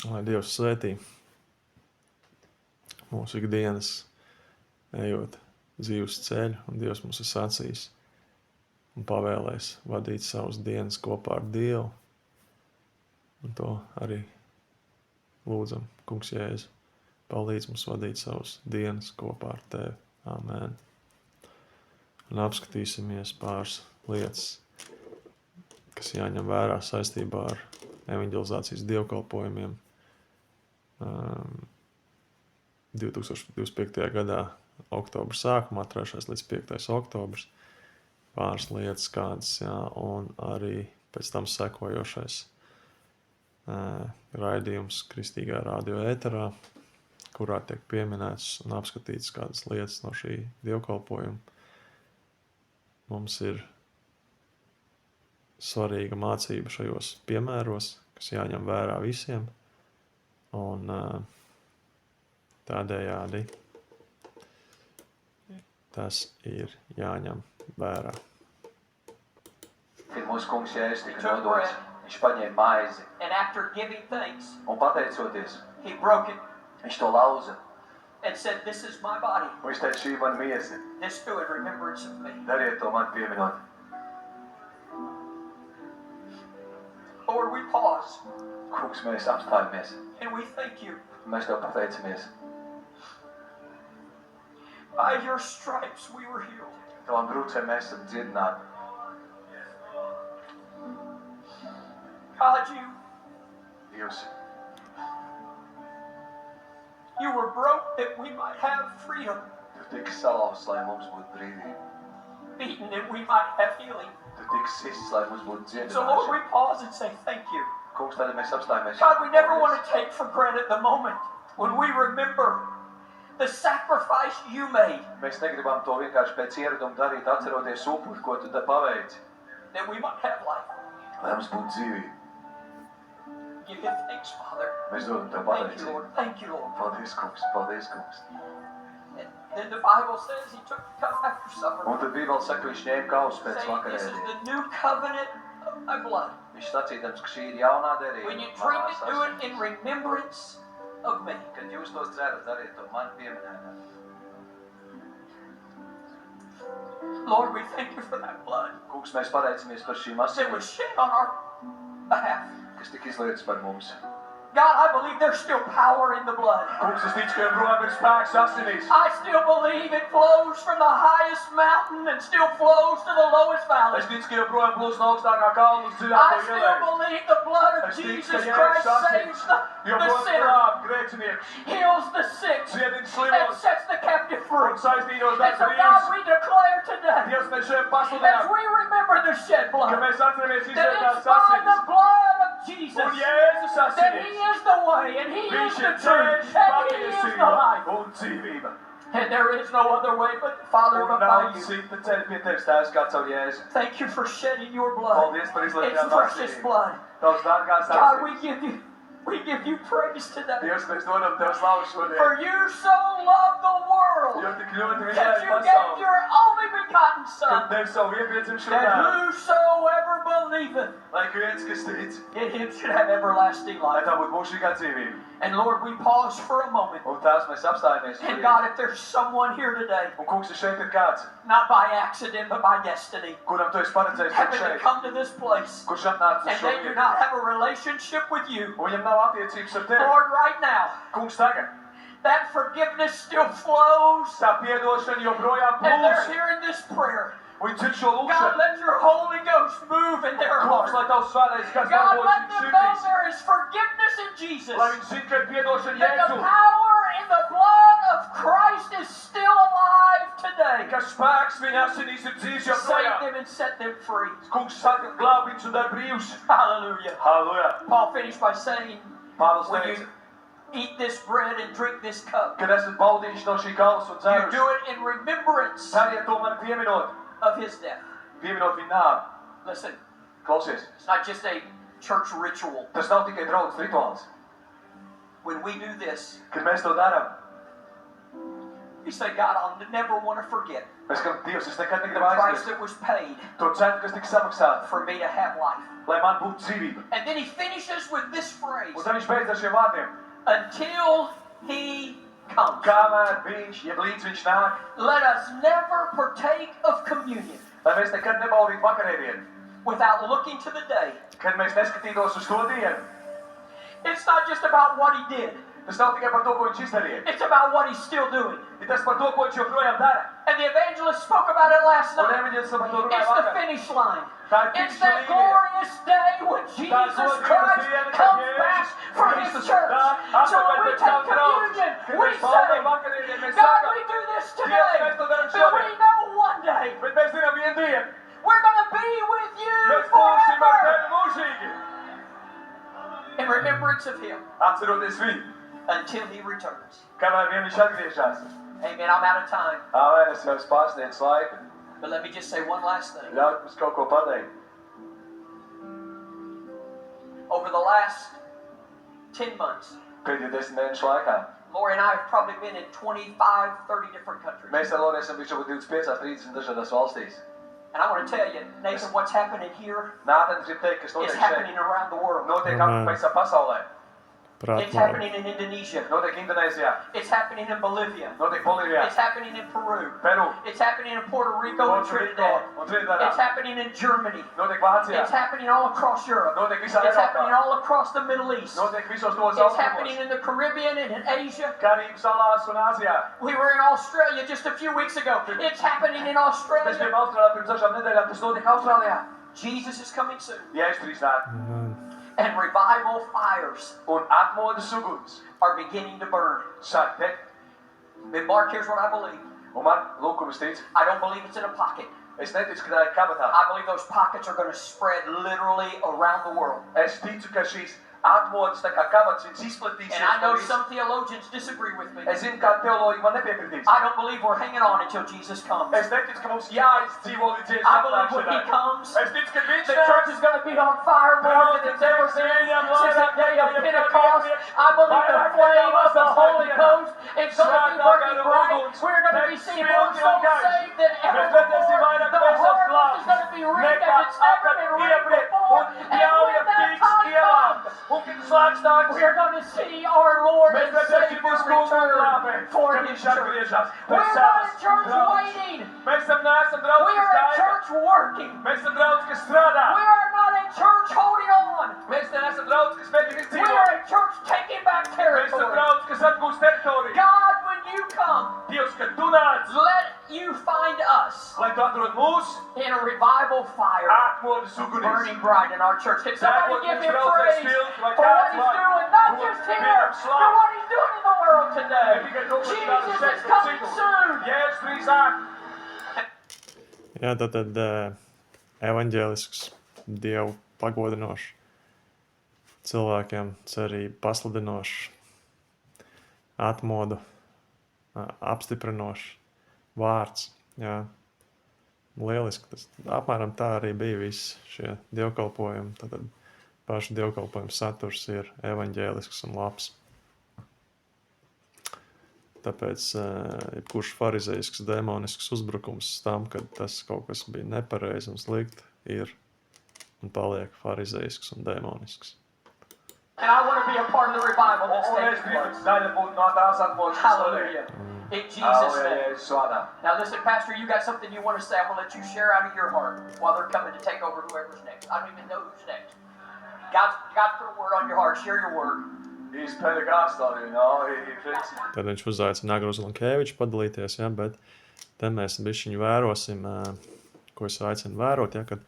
Lai Dievs svētī mūsu ikdienas, ejot dzīves ceļu, un Dievs mums ir sacījis un pavēlēs vadīt savas dienas kopā ar Dievu. Un to arī lūdzam, Kungs Jēzu, palīdz mums vadīt savas dienas kopā ar Tevi. Āmen. Un apskatīsimies pāris lietas, kas jāņem vērā saistībā ar evanģelizācijas dievkalpojumiem 2025. gadā oktobra sākumā, 3. līdz 5. oktobrs. Pāris lietas kādas, jā, un arī pēc tam sekojošais raidījums Kristīgā radio ēterā, kurā tiek pieminēts un apskatīts kādas lietas no šī dievkalpojuma. Mums ir svarīga mācība šajos piemēros, kas jāņem vērā visiem, un tādējādi tas ir jāņem vērā. Kad mūsu kungs Jēzus tika nodots, viņš paņēma maizi and after giving thanks, un pateicoties, he broke it viņš to lauza. and said, "This is my body. Un viņš teica, šī man miesa, This do in remembrance of me." dariet to man pieminot. Lord, we pause Kungs, mēs apstājamies, and we thank you. mēs tev pateicamies. By your stripes we were healed. Tavām brūcēm mēs esam dziedināti. God, Dievs, you were broke that we might have freedom, tu tiki salauzts, lai mums būtu brīvība. beaten that we might have healing. Tu tiki sists, lai mums būtu So Lord, we dziedināšana. pause and say thank you. Kungs, tad mēs apstājamies. God, we never want to take for granted the moment when we remember the sacrifice you made, Mēs negribam to vienkārši pēc ieraduma darīt, atceroties upuri, ko tu te paveici, that we might have life. lai mums būtu dzīvība. Give you thanks, Father. Mēs dodam tev Thank you, pateicību. Lord. Thank you, Lord. Paldies, kungs, paldies, kungs. And then the Bible says he took the cup after supper, Un tad Bībele saka, viņš ņēma kausu pēc saying, "This is vakarēdienas. the new covenant of my blood. Viņš sacīdams, ka šī ir jaunā derība. When you manā drink it, do it saistībā. in remembrance of me." Kad jūs to dzerat, dariet to man pieminēt. Lord, we thank you for that blood Kungs, mēs pateicamies par šīm that asinīm, was shed on our behalf. kas tika izlietas par mums. God, I believe there's still power in the blood. Kungs, es ticu, ka joprojām ir spēks asinīs. I still believe it flows from the highest mountain and still flows to the lowest valley. Es ticu, ka joprojām plūs no augstākā kalna uz I dziļāko still ielēju. believe the blood of Es ticu, ka Jesus Jēzus Christ asins saves the joprojām sinner, glāb grēciniekus, heals the sick, dziedina and slimos sets the captive free. un saistītos And so, brīvus. God, we declare today, Dievs, mēs šeit as pasludinām, we remember the shed ka blood, mēs atceramies that izlietās it's by the asinis blood of Jesus un Jēzus that He asinīs. is the way, and He is Viņš the ir truth, ceļš, and He is the patiesība life. un dzīvība. And there is no other way but the Father Un but nav by you. cita ceļa pie tevis, Tēvs, kā caur Jēzu. Thank you for shedding your blood. Paldies par It's izlietām precious asinīm. blood. Tavs dārgās God, we asinis. give you praise today. Dievs, mēs dodam Tev slavu šodien. For you so loved the world Jo tik ļoti that mīlēji you gave pasauli, your only begotten kad Son, devi savu vienpiedzimšanu that dēlu, whosoever believeth lai ik viens, kas tic, in Him should have everlasting lai life. tā būtu mūžīgā dzīvība. And Lord, we pause for a moment. Un Tēvs, mēs apstājamies And šodien. God, if there's someone here today, Un kungs, ja šeit ir kāds, not by accident but by destiny, kuram Tu esi paredzējis būt having to šeit, come to this place, kurš atnāca uz and šo they do vietu, not have a relationship with you, un viņam nav attiecības ar Tevi, Lord, right now, kungs, tagad, that forgiveness still flows, tā piedošana joprojām and they're plūs, hearing this prayer. un dzird šo God, lūkšanu. let your Holy Ghost move in their Kungs, heart. lai Tavs svētais gars God, darbojas let viņu them know sirdīs, there is forgiveness in Jesus. lai viņi zina, ka ir piedošana That the Jēzu, power in the blood of Christ is still alive today. ka spēks viņa asinīs ir dzīves Save joprojām. them and set them free. Kungs saka, glāb viņus un dar brīvus. Hallelujah. Halleluja. Paul finished by saying, Pāvils when teica, you eat this bread and drink this cup, kad esat baudījuši no šī kausa un you dzēruši, do it in remembrance dariet to man pieminot of His death. viņa nāvi. Listen, Klausies, it's not just a church ritual. tas nav tikai draudzes rituāls. When we do this, Kad mēs to darām, You say, God, I'll never want to forget Mēs sakām, Dievs, es nekad the negribu price aizmirst that was paid to cenu, kas tika samaksāta, for me to have life. lai man būtu dzīvība. And then he finishes with this phrase, Un tad viņš beidz ar šiem vārdiem. until he comes. Kamēr viņš, jeb līdz viņš nāk, Let us never partake of communion lai mēs nekad nebaudītu vakarēdienu, without looking to the day. kad mēs neskatītos uz to dienu. It's not just about what he did. Tas nav tikai par to, ko viņš izdarīja. It's about what he's still doing. Ir tas par to, ko viņš joprojām dara. And the evangelist spoke about it last Un night. evaņģēlis par to runāja It's the vakar. finish line. Tā ir It's finiša that līnija. glorious day when Jesus glorious Christ diena, kad comes Jēzus back for his Kristus church. nāk So when atpakaļ we pēc take savu draugu. communion, Kad we mēs baudām say, vakarēdienu, mēs God, sakām, we do this Dievs, today. mēs to darām But we šodien. know one day Bet mēs zinām vienu dienu. we're going to be with you Mēs būsim ar forever tevi mūžīgi. in remembrance of him Atceroties viņu, until he returns. kamēr vien viņš atgriežas. Amen. I'm out of time. Āmen, es jau esmu pārsniedzis laiku. But let me just say one last thing. Ļauj mums kaut ko pateikt. Over the last 10 months, Pēdējo 10 mēnešu laikā Lori and I have probably been in 25, 30 different countries. mēs ar Lori esam bijuši varbūt 25, 30 dažādās valstīs. And I want to tell you, Nathan, what's happening here Nātens grib teikt, kas is notiek happening šeit. around the world. Notiek Amen. apkārt visā pasaulē. It's Prātmāri. happening in Indonesia. Notiek Indonēzijā. It's happening in Bolivia. Notiek Bolīvijā. It's happening in Peru. Peru. It's happening in Puerto Rico and Puerto Rico Trinidad. un Trinidadā. It's happening in Germany. Notiek Vācijā. It's happening all across Europe. Notiek visā It's happening Eiropā. all across the Middle East. Notiek visos tos It's happening austrumos. in the Caribbean and in Asia. Karību salās un Āzijā. We were in Australia just a few weeks ago. It's happening in Mēs Australia. bijām Austrālijā pirms dažām nedēļām, tas notiek Austrālijā. Jesus is coming soon. Jēzus drīz nāk. And revival fires Un atmodas uguns are beginning to burn. sāk degt. But Mark, here's what I believe. Un man, lūk, ko es ticu. I don't believe it's in a pocket. Es neticu, ka tā ir kabatā. I believe those pockets are going to spread literally around the world. Es ticu, ka šīs atmodas, tā kā kabatas, viņas izplatīsies. And I know pa visu. some theologians disagree with me. Es zinu, kā teoloģi man nepiekritīs. I don't believe we're hanging on until Jesus comes. Es neticu, ka mums jāizdzīvo līdz Jēzus I believe when he atnākšanai. comes, Es ticu, ka viņš the church is going to be on fire more than it's ever been since the day of Pentecost. I believe the flame of the Holy Ghost is going to be burning bright. We're going to be seeing more souls saved than ever before. The harvest is going to be reaped as it's never been reaped before. And when that time comes, Un, kad slēgs nāks, we are going to see our Lord mēs and redzēsim Savior mūsu kungu un glābēju, return for kad his viņš church. atgriežas. We're Pēc not a savas church draudzes. waiting. Mēs esam draugs, We kas are a gaida. church working. Mēs esam draugs, kas strādā. We are not a church holding on. Mēs neesam draugs, kas mēģina We izdzīvot. are a church taking back Mēs esam territory. draugs, kas atgūst teritoriju. God, when you come, Dievs, kad tu nāc, let you find us lai tu atrod mūs, in a revival fire atmodas ugunīs. burning bright in our church. Can somebody Degot give mums him draudzes praise pilns, lai for what kāds he's var doing, not būt just here, viņam but slavu. what he's doing in the world Ne today. tikai to, ko tu dara Jesus šeit, is bet coming citur. soon. Jēzus drīz nāk. Jā, tad evaņģēlisks, Dievu pagodinošs, cilvēkiem cerību pasludinošs, atmodu apstiprinošs vārds. Jā. Lieliski. Tas, apmēram tā arī bija visi šie dievkalpojumi. Tad pašu dievkalpojumu saturs ir evaņģēlisks un labs. Tāpēc jebkurš farizeisks, demonisks uzbrukums tam, kad tas kaut kas bija nepareizi un slikti, ir un paliek farizeisks un demonisks. And I want to be a part of the revival that's Un es taking gribu place. daļa būt no tās atmodas, kas Hallelujah. notiek. In Jesus' Halleluja, name. Jēzus vārdā. Now listen, Pastor, you got something you want to say. I'm going to let you share out of your heart while they're coming to take over whoever's next. I don't even know who's next. God put a word on your heart. Share your word. He's Pentecostal, you know, he fits. Tad viņš uzaicina Agros Lankēviču padalīties, ja, bet te mēs bišķiņu vērosim, ko es aicinu vērot, ja, kad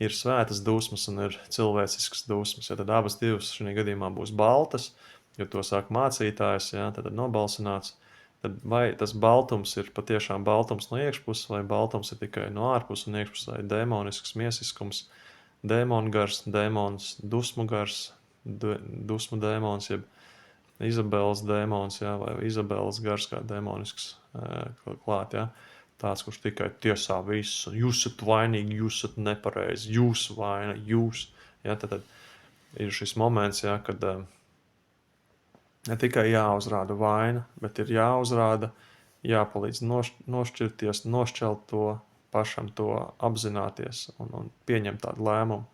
ir svētas dusmas un ir cilvēciskas dusmas. Ja, tad abas divas šajā gadījumā būs baltas, jo to sāk mācītājs, ja, tad nobalsināts. Tad vai tas baltums ir patiešām baltums no iekšpuses, vai baltums ir tikai no ārpuses un iekšpuses, vai demonisks miesiskums, dēmonu gars, dēmons, dusmu gars, dusmu dēmons, jeb Izabeles dēmons, ja, vai Izabeles gars kā dēmonisks klāt, ja. Tāds, kurš tikai tiesā visu, jūs esat vainīgi, jūs esat nepareizi, jūs vaina, jūs. Ja, tad ir šis moments, ja, kad ne tikai jāuzrāda vaina, bet ir jāuzrāda jāpalīdz nošķirties, nošķelt to, pašam to apzināties un pieņemt tādu lēmumu.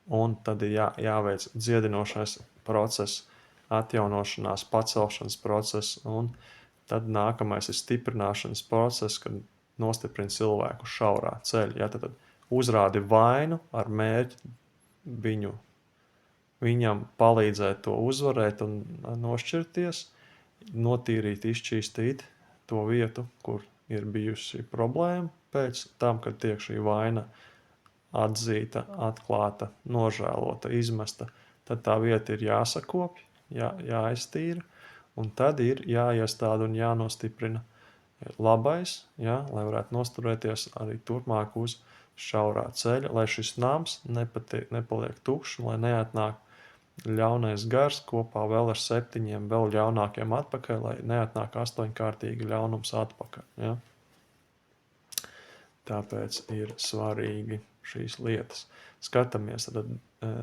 Un tad ir jāveic dziedinošais process, atjaunošanās, pacelšanas process, un tad nākamais ir stiprināšanas process, kad nostiprina cilvēku šaurā ceļa. Ja, tad uzrādi vainu ar mērķi viņam palīdzēt to uzvarēt un nošķirties, notīrīt, izšķīstīt to vietu, kur ir bijusi problēma pēc tam, kad tiek šī vaina atzīta, atklāta, nožēlota, izmesta, tad tā vieta ir jāsakopj, jāiztīra, un tad ir jāiestāda un jānostiprina labais, ja, lai varētu nosturēties arī turpmāk uz šaurā ceļa, lai šis nams nepaliek tukšs, lai neatnāk ļaunais gars kopā vēl ar 7 vēl ļaunākiem atpakaļ, lai neatnāk 8-kārtīgi ļaunums atpakaļ. Ja? Tāpēc ir svarīgi šīs lietas. Skatāmies, tad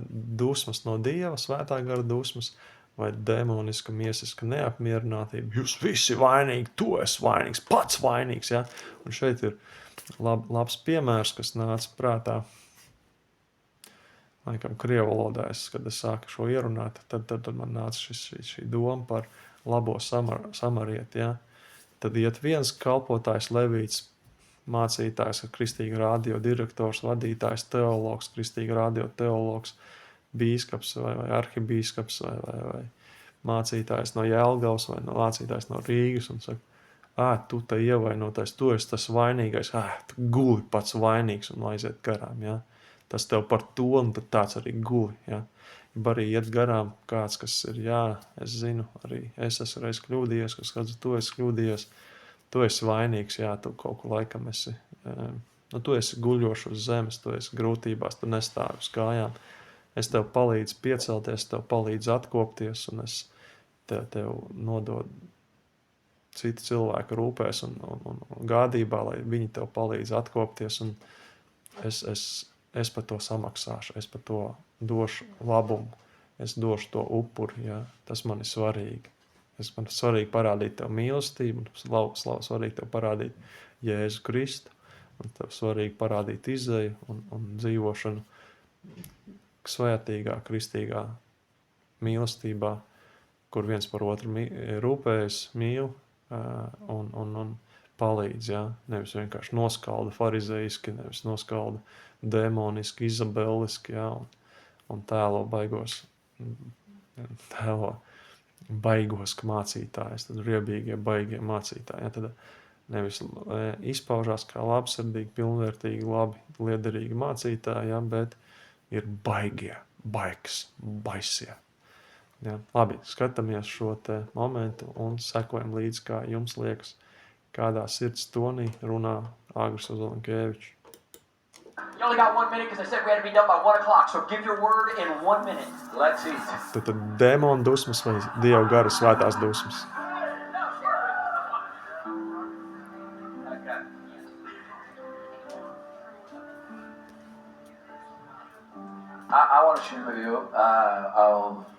dusmas no Dieva, svētā gara dusmas, vai demoniska, miesiska neapmierinātība. Jūs visi vainīgi, tu esi vainīgs, pats vainīgs. Ja? Un šeit ir labs piemērs, kas nāca prātā. Laikam krievu valodā, kad es sāku šo ierunāt, tad man nāca šī doma par labo samarieti. Ja? Tad iet viens kalpotājs, levīts, mācītājs, kristīga radio direktors, vadītājs, teologs, kristīga radio teologs, bīskaps vai arhibīskaps vai mācītājs no Jelgavas vai mācītājs no Rīgas un saka, tu te ievainotais, tu esi tas vainīgais, tu guli pats vainīgs un aiziet garām, ja? Tas tev par to un tad tāds arī guli, ja? Ja arī iet garām kāds, kas ir, es zinu, arī es esmu reiz kļūdījies, kas redzu, tu esi kļūdījies, tu esi vainīgs, tu kaut ko laikam esi, tu esi guļošs uz zemes, tu esi grūtībās, tu nestāvi uz kājām. Es tev palīdzu piecelties, tev palīdzu atkopties, un es tev nododu citu cilvēku rūpēs un gādībā, lai viņi tev palīdz atkopties, un es par to samaksāšu, es par to došu labumu, es došu to upuri, ja? Tas man ir svarīgi. Man ir svarīgi parādīt tev mīlestību, svarīgi tev parādīt Jēzu Kristu, un tev svarīgi parādīt izēju un dzīvošanu svētīgā, kristīgā mīlestībā, kur viens par otru rūpējas, mīl un palīdz. Ja? Nevis vienkārši noskalda farizeiski, nevis noskalda demoniski, izabeliski, ja? un tēlo baigos mācītājs, tad riebīgie baigie mācītāji. Ja? Tad nevis izpaužās kā labsirdīgi, pilnvērtīgi, labi, liederīgi mācītāji, ja? Bet ir baisie. Ja? Labi, skatāmies šo te momentu un sekojam līdz, kā jums liekas, kādā sirds tonī runā Āgris Ozolinkēvičs. You only got 1 minute because I said we had to be done by 1 o'clock, so give your word in 1 minute. Let's eat. Tad demona dusmas vai Dieva gara svētās dusmas? I want to share with you,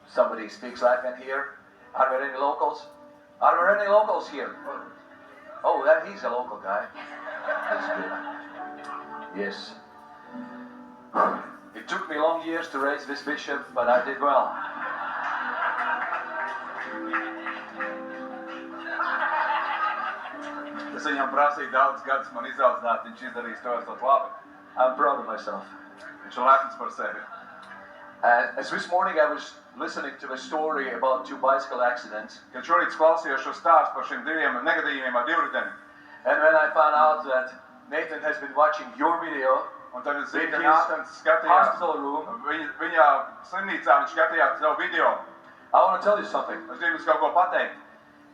somebody speaks Latvian here. Are there any locals? Are there any locals here? Oh, he's a local guy. That's good. Yes. It took me long years to raise this bishop, but I did well. Tas viņam prasīja daudz gadus man izaudzināt, viņš izdarīs to esot labi. I'm proud of myself. Viņš ir lepns par sevi. As this morning I was listening to a story about 2 bicycle accidents. Kad šorīt klausījos šo stāstu par šiem 2 negadījumiem ar divriteni. And when I found out that Nathan has been watching your video, un tad es zinu, ka Nātans skatījās viņa slimnīcā, viņš skatījās savu video. I want to tell you something. Es gribu kaut ko pateikt.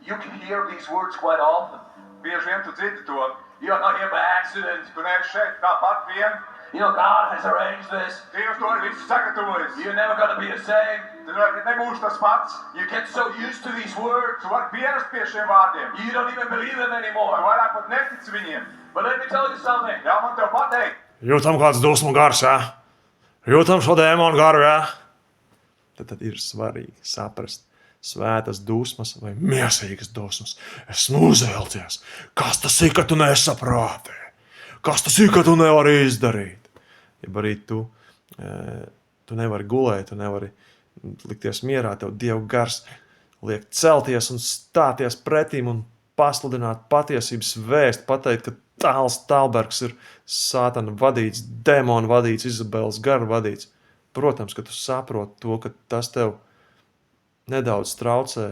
You can hear these words quite often. Bieži vien tu dzirdi to. You're not here by accident. Tu neesi šeit tāpat vien. You know, God has arranged this. Dievs to ir visu sagatavojis. You're never going to be the same. Tu nebūsi tas pats. You get so used to these words. Tu vari pierast pie šiem vārdiem. You don't even believe them anymore. Tu vairāk pat netici viņiem. But let me tell you something. Jā, man tev pateikt. Jūtam kāds dusmu gars, ja? Jūtam šo dēmonu garu, ja? Tad ir svarīgi saprast svētas dusmas vai miesīgas dusmas. Esmu uzvelties. Kas tas ir, ka tu nesaprāti? Kas tas ir, ka tu nevari izdarīt? Ja arī tu nevari gulēt, tu nevari likties mierā, tev Dieva gars liek celties un stāties pretīm un pasludināt patiesības vēst, pateikt, ka Tāls Tālbergs ir sātana vadīts, demona vadīts, Izabeles gara vadīts. Protams, ka tu saproti to, ka tas tev nedaudz traucē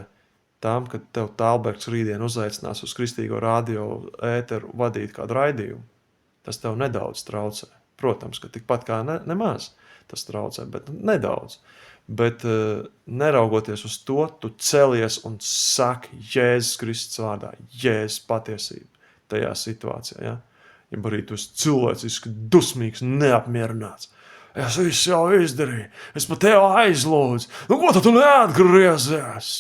tam, ka tev Tālbergs rītdien uzaicinās uz Kristīgo radio ēteru vadīt kādu raidījumu. Tas tev nedaudz traucē. Protams, ka tikpat kā nemaz tas traucē, bet nedaudz. Bet neraugoties uz to, tu celies un saki Jēzus Kristus vārdā, Jēzus patiesību tajā situācijā. Ja? Ja arī tu esi cilvēciski dusmīgs, neapmierināts. Es visu jau izdarīju, es pat tev aizlūdzu. Nu, ko tad tu neatgriezies?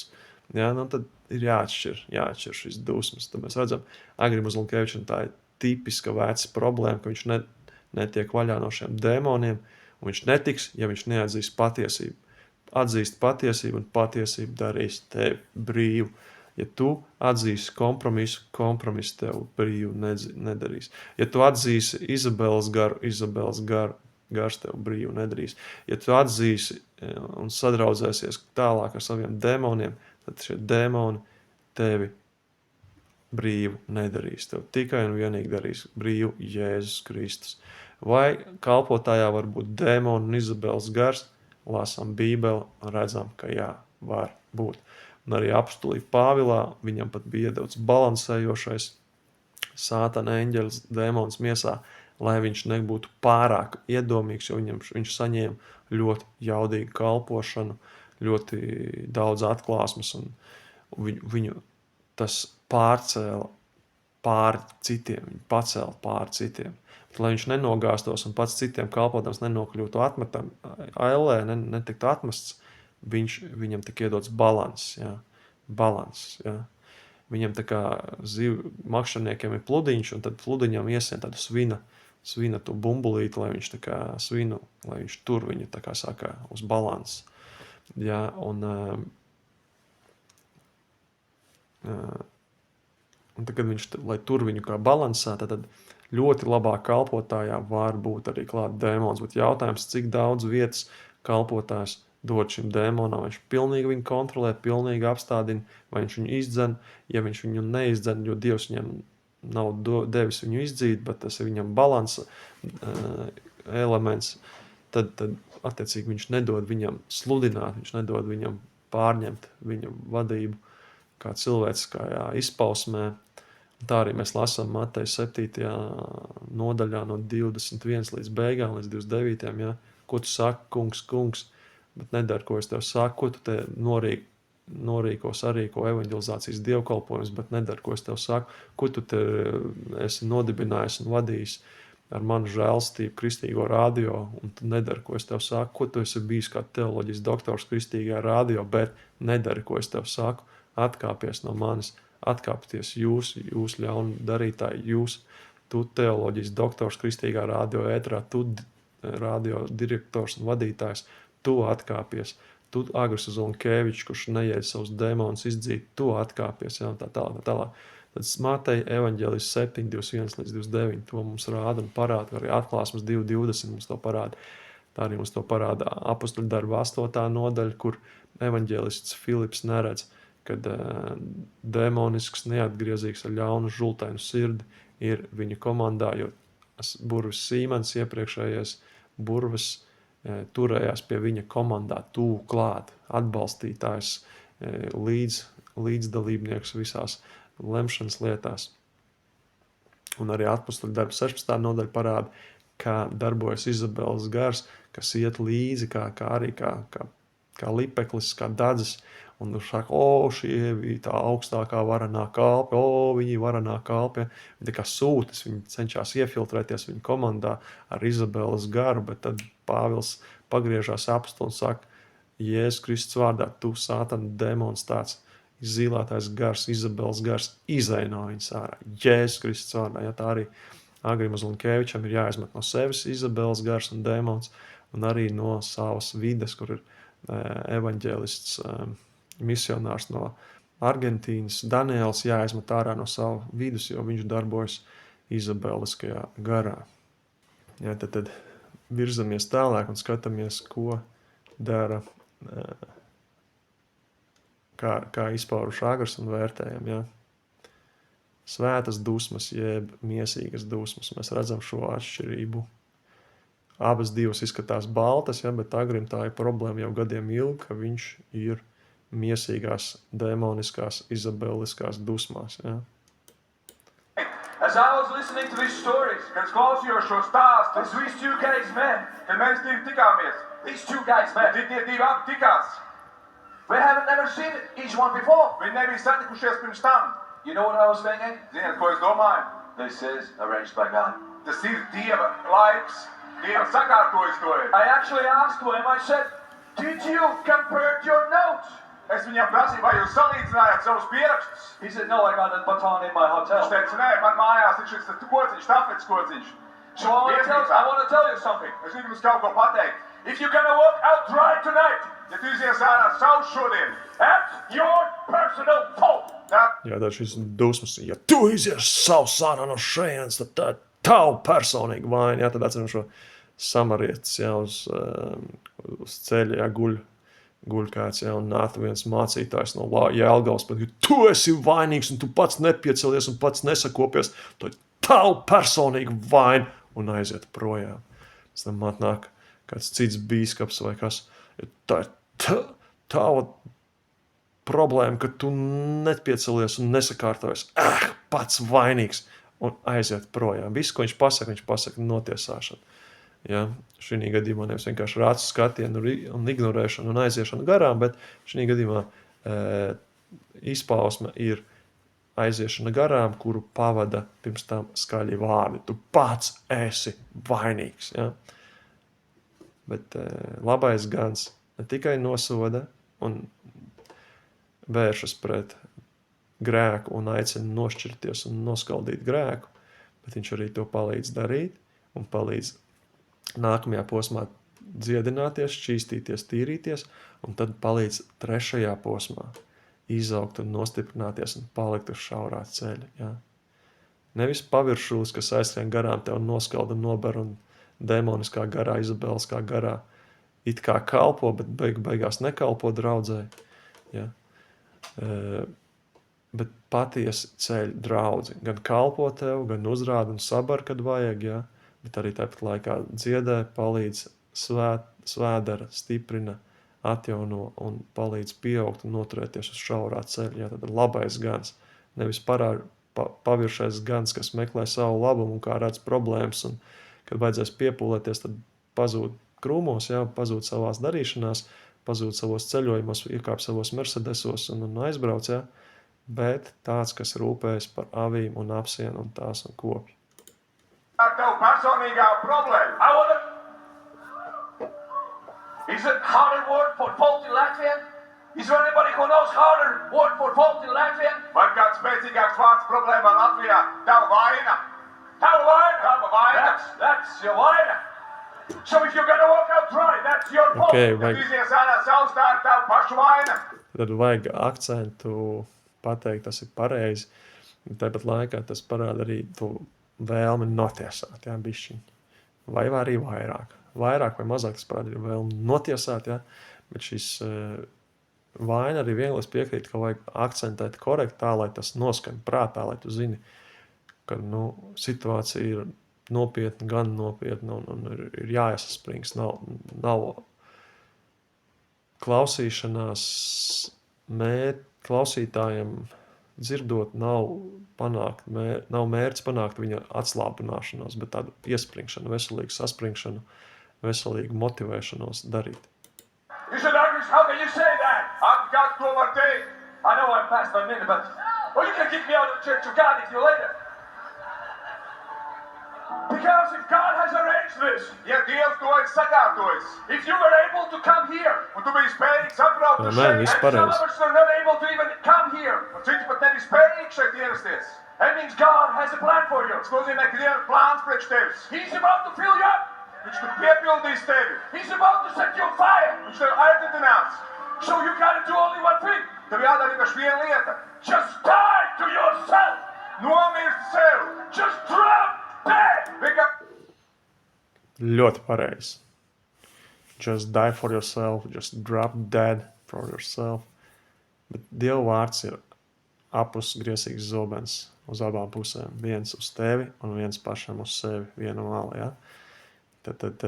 Ja, nu, tad ir jāatšķir šīs dusmas. Tad mēs redzam, Agrim Uzlunkevičam tā ir tipiska veca problēma, ka viņš netiek vaļā no šiem dēmoniem, un viņš netiks, ja viņš neatzīst patiesību. Atzīst patiesību, un patiesību darīs tevi brīvu. Ja tu atzīsi kompromisu, kompromisu tev brīvu nedarīs. Ja tu atzīsi Izabeles garu, gars tev brīvu nedarīs. Ja tu atzīsi un sadraudzēsies tālāk ar saviem dēmoniem, tad šie dēmoni tevi brīvu nedarīs. Tev tikai un vienīgi darīs brīvu Jēzus Kristus. Vai kalpotājā var būt dēmoni un Izabeles gars? Lasām Bībeli un redzam, ka jā, var būt. Un arī apstulī Pāvilā viņam pat bija iedots balansējošais sātana eņģelis dēmons miesā, lai viņš nebūtu pārāk iedomīgs, jo viņš saņēma ļoti jaudīgu kalpošanu, ļoti daudz atklāsmes, un viņu tas pārcēla pāri citiem, viņu pacēla pāri citiem. Bet, lai viņš nenogāstos un pats citiem kalpotājiem nenokļūtu atmetam, ailē, netiktu atmests, viņam tik iedots balans. Ja? Balans, ja? Viņam tā kā makšķerniekiem ir pludiņš, un tad pludiņam iesien tādu svina tu bumbulīti, lai viņš tā kā svinu, lai viņš tur viņu tā kā saka uz balans. Ja? Un tad, kad viņš, lai tur viņu kā balansā, tad ļoti labā kalpotājā var būt arī klāt dēmons, bet jautājums, cik daudz vietas kalpotājs dod šim dēmonam, viņš pilnīgi viņu kontrolē, pilnīgi apstādina, vai viņš viņu izdzen, ja viņš viņu neizdzen, jo Dievs viņam nav devis viņu izdzīt, bet tas ir viņam balansa elements, tad attiecīgi viņš nedod viņam sludināt, viņš nedod viņam pārņemt viņa vadību kā cilvēciskajā izpausmē. Tā arī mēs lasām Mateja 7. nodaļā no 21 līdz beigām, līdz 29. Ja? Ko tu saki, kungs, bet nedari, ko es tev saku, ko tu te norīkos arī, ko evanģelizācijas dievkalpojums, bet nedari, ko es tev saku, ko tu te esi nodibinājis un vadījis ar manu žēlstību Kristīgo radio, un tu nedari, ko es tev saku, ko tu esi bijis kā teoloģijas doktors Kristīgajā radio, bet nedari, ko es tev saku, atkāpies no manis, atkāpties jūs ļauni darītāji, tu teoloģijas doktors Kristīgā radio ētrā, tu radio direktors un vadītājs, tu atkāpies, tu Agris Uzlunkevičs, kurš neied savus dēmonus izdzīt, tu atkāpies, ja, un tā tālāk. Tad Mateja evaņģēlis 7, 21 līdz 29, to mums rāda un parāda, arī atklāsmes 2.20 mums to parāda. Tā arī mums to parāda apostuļu darba 8. nodaļa, kur evaņģēlists Filips neredz, kad demonisks, neatgriezīgs ar ļaunu žultainu sirdi ir viņa komandā, jo burvis Sīmens iepriekšējais burvis turējās pie viņa komandā tūl klāt, atbalstītājs, līdzdalībnieks visās lemšanas lietās. Un arī apostuļu darba 16. nodaļa parāda, kā darbojas Izabeles gars, kas iet līdzi, kā lipeklis, kā dadzis, un saka, šī bija tā augstākā varanā kalpe, viņi varanā kalpe, viņi tā kā sūtis, viņi cenšas iefiltrēties viņa komandā ar Izabeles garu, bet tad Pāvils pagriežās apstu un saka, Jēzus Kristus vārdā, tu sātana demons tāds, zilātais gars, Izabeles gars, izej no viņas ārā, Jēzus Kristus vārdā, ja tā arī Agrim Uzlunkevičam ir jāizmet no sevis Izabeles gars un demons, un arī no savas vides, kur ir evaņģēlists misionārs no Argentīnas, Daniels, jāizmet ārā no sava vidus, jo viņš darbojas izabeliskajā garā. Jā, tad virzamies tālāk un skatāmies, ko dara, kā izpauruši agrs un vērtējam. Jā. Svētas dusmas, jeb miesīgas dusmas. Mēs redzam šo atšķirību. Abas divas izskatās baltas, ja, bet Agrim tā ir problēma jau gadiem ilgi, ka viņš ir miesīgās, demoniskās, izabeliskās dusmās. Ja. As I was listening to these stories, kad es klausījos šo stāstu, these two guys met, kad mēs divi tikāmies, these two guys met, tie divi abi tikās. We haven't never seen each one before. Viņi nebija satikušies pirms tam. You know what I was thinking? Ziniet, ko es domāju? This is arranged by God. Tas ir Dieva laiks. Dieva sakārtojis to ir. I actually asked him, I said, did you compare your notes? Es viņam prasīju, vai jūs salīdzinājāt savus pierakstus? He said, no, I got a baton in my hotel. Viņš teica, nē, man mājās ir šis kociņš, tafets kociņš. So I want to tell you something. Es gribu jums kaut ko pateikt. If you're going to walk out dry tonight, ja tu izies ārā savs šodien, that's your personal fault. Jā, tā šis dusmas, ja tu izies savs ārā no šejienes, tad tā ir tavu personīga vaina. Jā, tad atceram šo samarietis, jā, uz ceļa, jā, guļ kāds, jā, un nāca viens mācītājs no Jelgavas, bet tu esi vainīgs un tu pats nepiecelies un pats nesakopies, to ir tavu personīga vaina un aiziet projām. Pēc tam atnāk kāds cits bīskaps vai kas, tā ir tava problēma, ka tu nepiecelies un nesakārtojies. Pats vainīgs un aiziet projām. Viss, ko viņš pasaka notiesāšanu. Ja? Šī gadījumā nevis vienkārši rācu skatienu un ignorēšanu un aiziešanu garām, bet šī gadījumā izpausme ir aiziešana garām, kuru pavada pirms tam skaļi vārdi. Tu pats esi vainīgs. Ja? Bet labais gans ne tikai nosoda un vēršas pret grēku un aicina nošķirties un noskaldīt grēku, bet viņš arī to palīdz darīt un palīdz nākamajā posmā dziedināties, šķīstīties, tīrīties, un tad palīdz trešajā posmā izaugt un nostiprināties un palikt uz šaurā ceļa. Ja? Nevis paviršūs, kas aizskrien garām tev noskalda nober un demoniskā garā, izabeliskā garā it kā kalpo, bet beigās nekalpo draudzē. Ja? Bet patiesi ceļ draudzi. Gan kalpo tev, gan uzrāda un sabar, kad vajag, ja? Bet arī tāpat laikā dziedē, palīdz svēdara, stiprina, atjauno un palīdz pieaugt un noturēties uz šaurā ceļa. Ja? Tad ir labais gans, nevis paviršais gans, kas meklē savu labumu un kā redz problēmas, un kad vajadzēs piepūlēties, tad pazūd krūmos, ja? Pazūd savās darīšanās, pazūd savos ceļojumos, iekāp savos Mercedesos un aizbrauc, ja? Bet tāds, kas rūpējas par avīm un apsien un tās un kopju. Ar tev personīgā problēma. Is it harder word for fault in Latvian? Is there anybody who knows harder word for fault in Latvian? Vai kāds spēcīgāks vārds problēmā Latvijā? Tava vaina. Tava vaina. That's your vaina. So if you're going to walk out dry, that's your fault. Okay, Ja tu izies ārā savs, tā ir tava paša vaina. Tad vajag akcentu pateikt, tas ir pareizi. Tāpat laikā tas parāda arī tu vēlmi notiesāt, jā, bišķiņ. Vai arī vairāk. Vairāk vai mazāk tas parāda ir vēlmi notiesāt, jā. Bet šis vaina arī vienlaiks piekrīt, ka vajag akcentēt korekti tā, lai tas noskan prātā, lai tu zini, ka situācija ir nopietna, gan nopietna un ir jāiesaspringst. Nav klausīšanās klausītājiem dzirdot nav mērķis panākt viņa atslābināšanos, bet tādu iespringšanu, veselīgu saspringšanu, veselīgu motivēšanos darīt. You said, Agnes, how can you say that? Kā tu to var teikt? I know I'm past my minute, but well, you can kick me out of the Church of God if you later. Because if God has arranged this, Ja Dievs to ir sakārtojis, if you were able to come here, un tu biji spējīgs atbraukt uz Amen, šeit, viss and some pareizi. of us are not able to even come here, un citi pat nebija spējīgi šeit ierasties. that means God has a plan for you. Tas nozīmē, ka Dieva plāns priekš tevis. He's about to fill you up. Viņš tur piepildīs tevi. He's about to set you on fire. Viņš tev aizvedinās. So you gotta do only one thing. Tev jādara tikai viena lieta. Just die to yourself. Nomirst sev. Just drop dead. Ļoti pareizi. Just die for yourself, just drop dead for yourself. Bet Dieva vārds ir apusgriezīgs zobens uz abām pusēm. Viens uz tevi un viens pašam uz sevi, viena mala, ja? Tad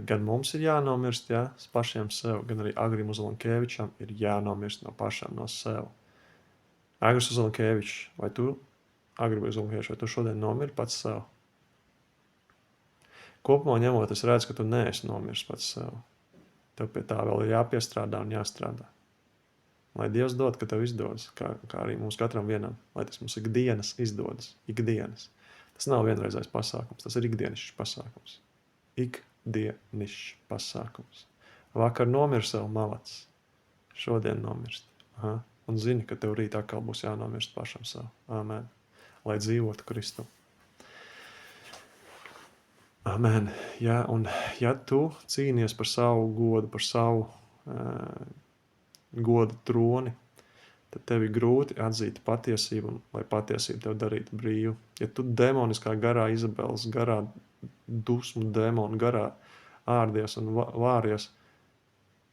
gan mums ir jānomirst, ja, pašiem sev, gan arī Agrim Uzolinkevičam ir jānomirst no pašam no sev. Agris Uzolinkevičs, vai tu, Agrim Uzolinkevičs, vai tu šodien nomiri pats sev? Kopumā ņemot, es redzu, ka tu neesi nomirs pats sev. Tev pie tā vēl ir jāpiestrādā un jāstrādā. Lai Dievs dod, ka tev izdodas, kā arī mums katram vienam, lai tas mums ikdienas izdodas, ikdienas. Tas nav vienreizais pasākums, tas ir ikdienišķs pasākums. Ikdienišķs pasākums. Vakar nomir sev malacis, šodien nomirst. Aha. Un zini, ka tev rīt atkal būs jānomirst pašam sev. Āmen. Lai dzīvotu Kristu. Amen. Ja, un ja tu cīnies par savu godu, par savu godu troni, tad tev ir grūti atzīt patiesību, lai patiesība tev darītu brīvu. Ja tu demoniskā garā, Izabeles garā, dusmu demonu garā ārdies un vāries,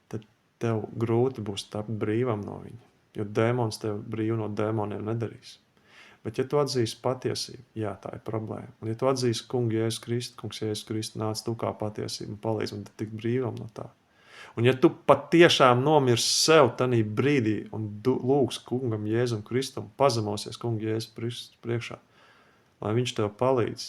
tad tev grūti būs tapt brīvam no viņa, jo demons tev brīvu no demoniem nedarīs. Bet ja tu atzīsi patiesību, jā, tā ir problēma. Un ja tu atzīsi kungs Jēzus Kristu nāc tu kā patiesību un palīdz man tikt brīvam no tā. Un ja tu patiešām nomirs sev tanī brīdī un lūgs kungam Jēzum Kristum, pazemosies kungu Jēzus priekšā, lai viņš tev palīdz,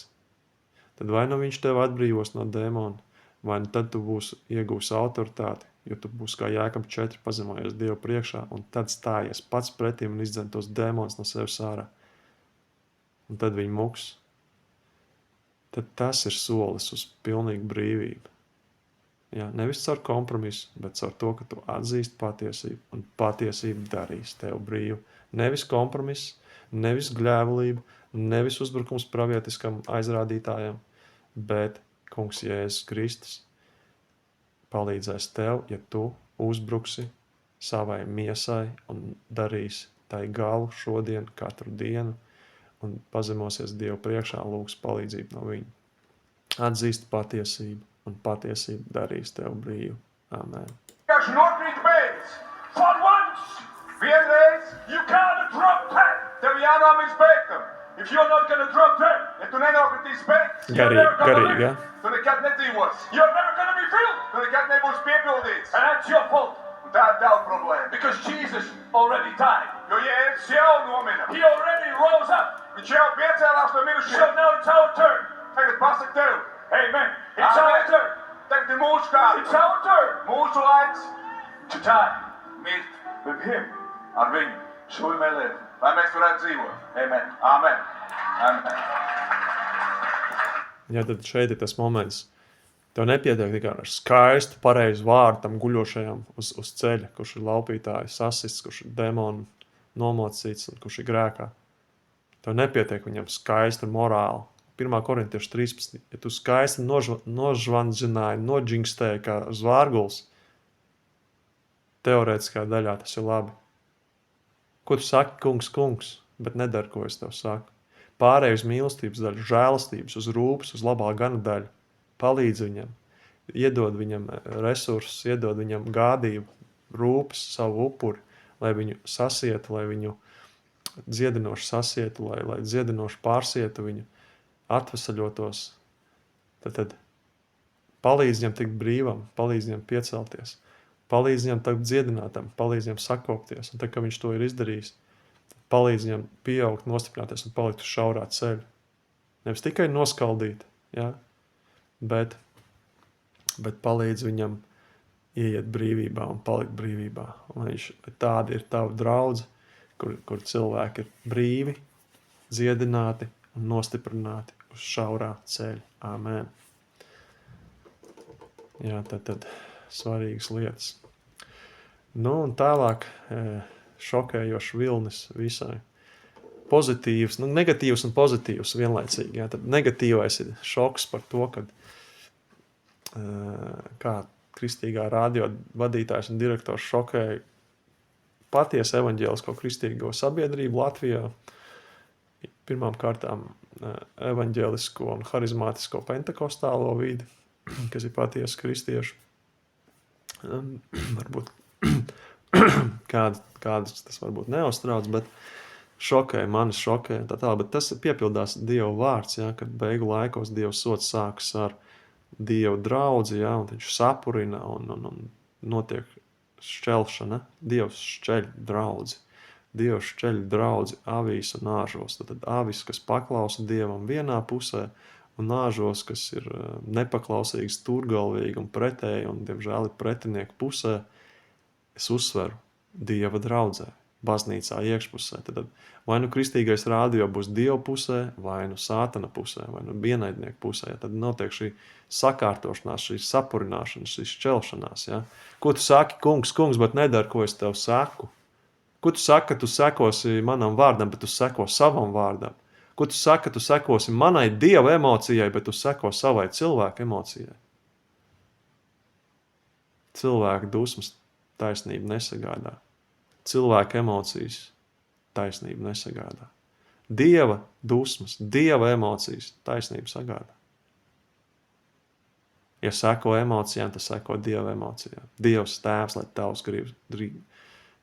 tad vai nu viņš tev atbrīvos no dēmona, vai nu tad tu būsi iegūs autoritāti, jo tu būsi kā Jākab 4 pazemojies Dievu priekšā, un tad stājies pats pretim un izdzen tos dēmonus no sevis ārā. Un tad viņi muks. Tad tas ir solis uz pilnīgu brīvību. Jā, nevis caur kompromisu, bet caur to, ka tu atzīsti patiesību, un patiesība darīs tev brīvu. Nevis kompromiss, nevis gļēvulība, nevis uzbrukums pravietiskam aizrādītājam, bet kungs Jēzus Kristus palīdzēs tev, ja tu uzbruksi savai miesai un darīsi tai galu šodien, katru dienu, un pazemosies Dievu priekšā, lūgs palīdzību no viņa. Atzīst patiesību, un patiesība darīs tev brīvu. Amen. Vienkārši nokrīt beigas. For once, vienreiz, you gotta drop dead. Tev jānomirst beigtam. If you're not gonna drop dead, ja tu nenokritīs beigas, Garīgi, ja? tu nekad nedzīvos. You're never gonna be filled. Tu nekad nebūs piepildīts. And that's your fault. Un tā ir tava problēma. Because Jesus already died. Jo Jēzus jau nomira. He already rose up. Viņš jau piecēlās no mirušiem. So now it's our turn. Tagad pasaka tev. Amen. It's our turn. Tagad ir mūsu kārta. It's our turn. Mūsu laiks. To die. Mirt with him. Ar viņu. Šo mēlēt. Lai mēs varētu dzīvot. Amen. Amen. Amen. Ja tad šeit ir tas moments. Tev nepietiek tikai ar skaistu, pareizu vārdu tam guļošajam uz ceļa, kurš ir laupītājs, sasists, kurš ir demonu nomocīts un kurš ir grēkā. Tev nepietiek viņam skaisti un morāli. 1. Korintiešu 13. Ja tu skaisti nožvandzināji, nodžingstēji kā zvārguls, teorētiskā daļā tas ir labi. Ko tu saki, kungs, bet nedari, ko es tev saku. Pārēj uz mīlestības daļu, žēlastības, uz rūpes, uz labā gana daļu. Palīdz viņam, iedod viņam resursus, iedod viņam gādību, rūpes, savu upuri, lai viņu sasietu, lai viņu dziedinoši sasietu, lai dziedinoši pārsietu viņu, atvesaļotos. Tad palīdz viņam tikt brīvam, palīdz viņam piecelties, palīdz viņam tikt dziedinātam, palīdz viņam sakopties. Un tad, kad viņš to ir izdarījis, palīdz viņam pieaugt, nostiprināties un palikt uz šaurā ceļu. Nevis tikai noskaldīt, ja? bet palīdz viņam ieiet brīvībā un palikt brīvībā. Un tādi ir tavi draudzi, kur cilvēki ir brīvi, dziedināti un nostiprināti uz šaurā ceļa. Amen. Jā, tad svarīgas lietas. Nu, un tālāk šokējošs vilnis visai. Pozitīvs, negatīvs un pozitīvs vienlaicīgi. Jā. Tad negatīvais ir šoks par to, kad kā kristīgā radio vadītājs un direktors šokēja patiesa evaņģēlisko kristīgo sabiedrību Latvijā. Pirmām kārtām evaņģēlisko un harizmātisko pentekostālo vidi, kas ir patiesa kristiešu. Varbūt kādas tas varbūt neuztrauc, bet manis šokē, bet tas piepildās Dieva vārds, ja, kad beigu laikos Dieva sots sākas ar Dieva draudzi, ja, un viņš sapurina un notiek šķelšana. Dievs šķeļ draudzi. Dievs šķeļ draudzi avīs un āžos. Tad avis, kas paklausa Dievam vienā pusē, un āžos, kas ir nepaklausīgs, turgalvīgi un pretēji, un, diemžēl, ir pretinieku pusē, es uzsveru Dieva draudzē, baznīcā iekšpusē. Tad vai nu kristīgais rādio būs Dieva pusē, vai nu sātana pusē, vai nu bienaidnieku pusē. Ja? Tad notiek šī sakārtošanās, šī sapurināšana, šī šķelšanās. Ja? Ko tu saki, kungs, bet nedari, ko es tev saku? Ko tu saki, ka tu sekosi manam vārdam, bet tu seko savam vārdam? Ko tu saki, ka tu sekosi manai Dieva emocijai, bet tu seko savai cilvēku emocijai? Cilvēku dusmas taisnību nesagādā. Cilvēka emocijas taisnību nesagādā. Dieva dusmas, Dieva emocijas taisnību sagādā. Ja seko emocijām, tad seko Dieva emocijām. Dievs tēvs, lai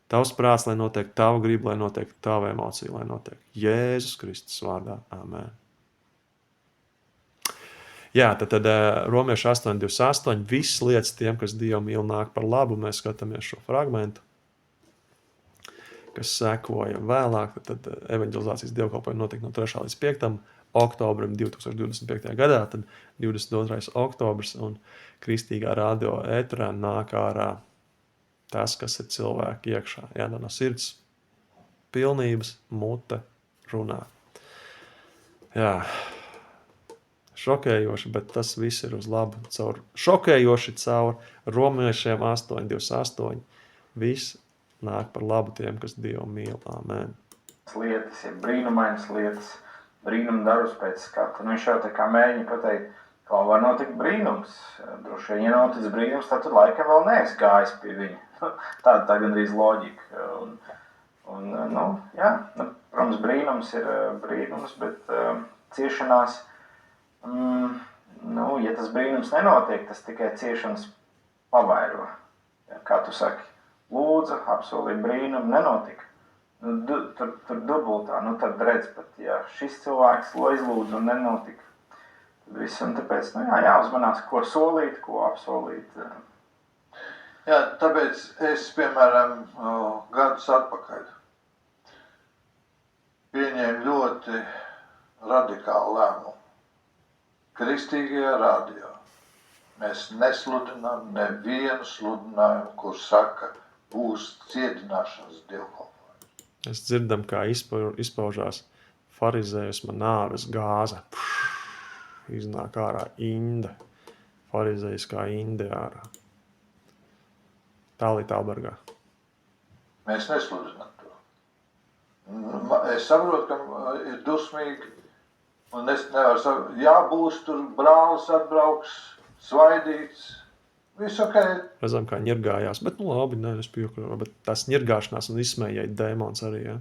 tavs prāts, lai notiek tava griba, lai notiek tava emocija, lai notiek Jēzus Kristus vārdā. Amen. Jā, tad Romiešu 8:28, visas lietas tiem, kas Dievu mīl, nāk par labu. Mēs skatāmies šo fragmentu, kas sekoja vēlāk. Tad evaņģelizācijas dievkalpojumi notika no 3. līdz 5. oktobrim 2025. gadā, tad 22. oktobrs un kristīgā radio ēterā nāk ārā tas, kas ir cilvēki iekšā. Jā, no sirds pilnības mute runā. Jā, šokējoši, bet tas viss ir uz labu. Šokējoši caur Romiešiem 8:28. Viss nāk par labu tiem, kas Dievu mīl. Amen. Lietas ir brīnumainas lietas, brīnum darbs pēc skata. Viņš jau tā kā mēģina pateikt, kā var notikt brīnums. Droši vien, ja notic brīnums, tad tu laikam vēl neesi gājis pie viņa. Tā gandrīz loģika. Protams, brīnums ir brīnums, bet ciešanās, ja tas brīnums nenotiek, tas tikai ciešanas pavairo. Kā tu saki, lūdzu, apsolīja brīnumu, nenotika. Tur dubultā, tad redz pat, ja šis cilvēks izlūdz un nenotika, tad viss, un tāpēc, jāuzmanās, ko solīt, ko apsolīt. Jā, tāpēc es, piemēram, gadus atpakaļ pieņēmu ļoti radikālu lēmumu. Kristīgajā radio mēs nesludinām nevienu sludinājumu, kur saka, būs cietināšanas dievkalpojums. Mēs dzirdam, kā izpaužās farizējusma nāves gāze. Iznāk ārā inde. Farizējs kā inde ārā. Tālīt Albergā. Mēs nesludinām to. Es saprotu, ka ir dusmīgi, un es nevaru saprast, būs tur brālis atbrauks, svaidīts, viss ok. Redzam, kā ņirgājās, bet labi, es piekuru, bet tās ņirgāšanās un izsmējai dēmons arī, jā.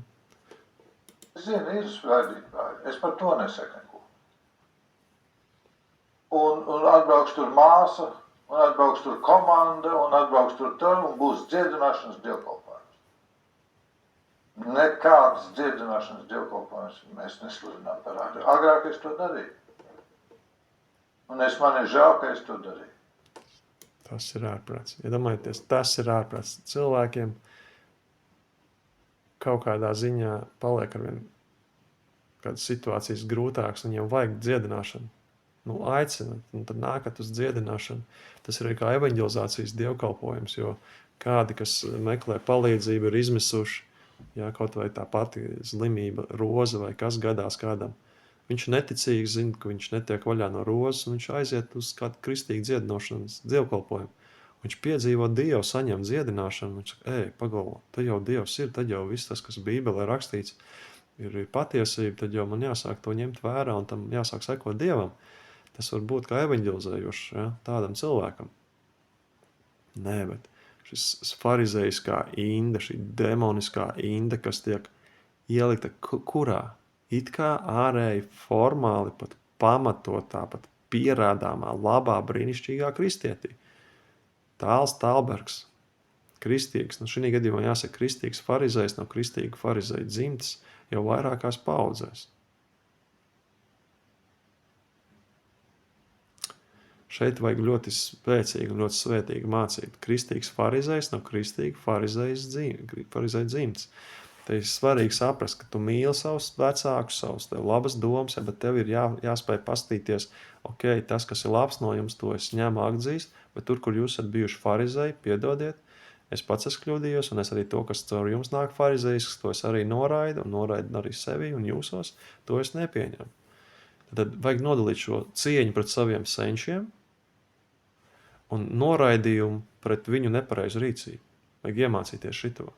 Es zinu, ir svaidītāji, es par to nesaku neko. Un atbrauks tur māsa, un atbrauks tur komanda, un atbrauks tur un būs dziedināšanas dievkalpojums. Nekādas dziedināšanas dievkalpojums mēs nesludinām par radio. Agrāk es to darīju. Un man ir žēl, ka es to darīju. Tas ir ārprāts. Iedomājieties, tas ir ārprāts. Cilvēkiem kaut kādā ziņā paliek arvien kādas situācijas grūtākas, un viņiem vajag dziedināšanu. Aicināt, un tad nākat uz dziedināšanu. Tas ir kā evaņģelizācijas dievkalpojums, jo kādi, kas meklē palīdzību, ir izmisuši, kaut vai tā pati slimība, roze vai kas gadās kādam. Viņš neticīgi zina, ka viņš netiek vaļā no rozes, un viņš aiziet uz kādu kristīgu dziedināšanas dievkalpojumu. Viņš piedzīvo Dievu, saņem dziedināšanu, viņš saka, pagalvo, tad jau Dievs ir, tad jau viss tas, kas Bībelē rakstīts, ir patiesība, tad jau man jāsāk to ņemt vērā, un tam jāsāk sekot Dievam. Tas var būt kā evaņģelizējošs, tādam cilvēkam. Nē, bet šis farizeiskā inda, šī demoniskā inda, kas tiek ielikta kurā? It kā ārēji formāli pat pamatotā, pat pierādāmā, labā, brīnišķīgā kristietī. Tāls Talbergs, kristīgs, šī gadījumā jāsaka kristīgs farizejs no kristīga farizeja dzimtes jau vairākās paudzēs. Šeit vajag ļoti spēcīgi un ļoti svētīgi mācīt. Kristīgs farizejs no kristīga farizeja dzimtes. Te ir svarīgi saprast, ka tu mīli savus vecākus, savus tev labas domas, bet tev ir jāspēj pastīties, ok, tas, kas ir labs no jums, to es ņemu atzīst, bet tur, kur jūs esat bijuši farizēji, piedodiet, es pats esmu kļūdījos, un es arī to, kas caur jums nāk farizējisks, to es arī noraidu, un noraidu arī sevi un jūsos, to es nepieņemu. Tad vajag nodalīt šo cieņu pret saviem senčiem un noraidījumu pret viņu nepareizu rīcību. Vajag iemācīties šito.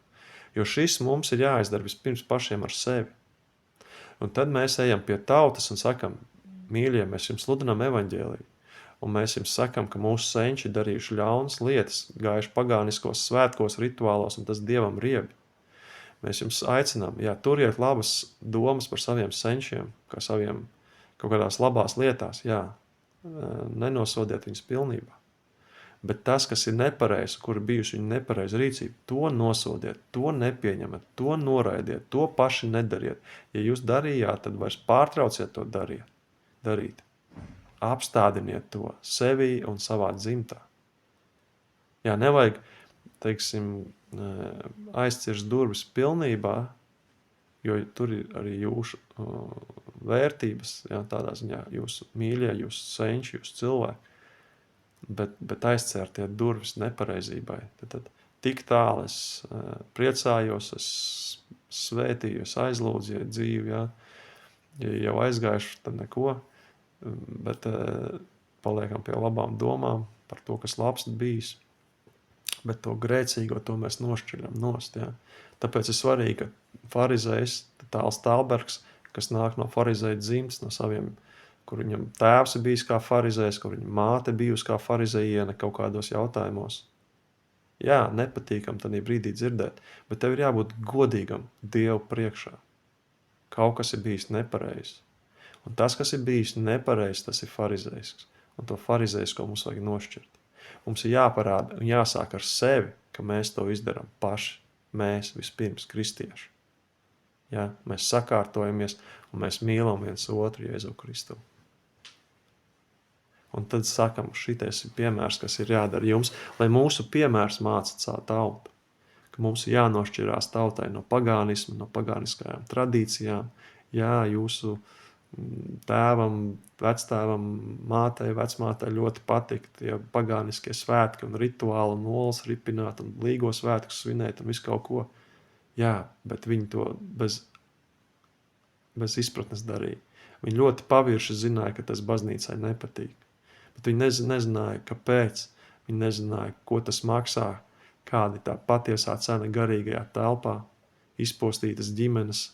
Jo šis mums ir jāizdara vispirms pašiem ar sevi. Un tad mēs ejam pie tautas un sakam, mīļie, mēs jums sludinām evaņģēliju. Un mēs jums sakam, ka mūsu senči darījuši ļaunas lietas, gājuši pagāniskos svētkos, rituālos, un tas Dievam riebi. Mēs jums aicinām, turiet labas domas par saviem senčiem, kā saviem kaut kādās labās lietās, nenosodiet viņus pilnībā. Bet tas, kas ir nepareizi, kur ir bijusi viņa nepareiza rīcība, to nosodiet, to nepieņemat, to noraidiet, to paši nedariet. Ja jūs darījāt, tad vairs pārtrauciet to darīt. Apstādiniet to sevī un savā dzimtā. Nevajag, aizcirst durvis pilnībā, jo tur ir arī jūsu vērtības, tādā ziņā jūsu mīļie, jūsu senči, jūsu cilvēki. Bet aizcērtiet durvis nepareizībai. Tad tik tālu es priecājos, es svētīju, es aizlūdzu dzīvi, ja jau aizgājuši, tad neko, bet paliekam pie labām domām par to, kas labs bijis. Bet to grēcīgo, to mēs nošķiļam nost. Ja. Tāpēc ir svarīgi, ka farizejs, Tāls Talbergs, kas nāk no farizeja dzimtes, no saviem, kur viņam tēvs ir bijis kā farizejs, kur viņa māte bijusi kā farizejiene kaut kādos jautājumos. Nepatīkam tādī brīdī dzirdēt, bet tev ir jābūt godīgam Dievu priekšā. Kaut kas ir bijis nepareizs. Un tas, kas ir bijis nepareizs, tas ir farizejs. Un to farizejs, ko mums vajag nošķirt. Mums ir jāparāda un jāsāk ar sevi, ka mēs to izdarām paši. Mēs vispirms kristieši. Mēs sakārtojamies un mēs mīlam viens otru Jēzu Kristu. Un tad sakam, šitais ir piemērs, kas ir jādara jums, lai mūsu piemērs māca savu tautu. Ka mums ir jānošķirās tautai no pagānismu, no pagāniskajām tradīcijām. Jūsu tēvam, vectēvam, mātei, vecmātei ļoti patika tie pagāniskie svētki un rituāli un olas ripināt un līgo svētkus svinēt un visu kaut ko. Bet viņi to bez izpratnes darīja. Viņi ļoti pavirši zināja, ka tas baznīcai nepatīk. Bet viņi nezināja, kāpēc. Viņi nezināja, ko tas maksā, kāda ir tā patiesā cena garīgajā telpā, izpostītas ģimenes,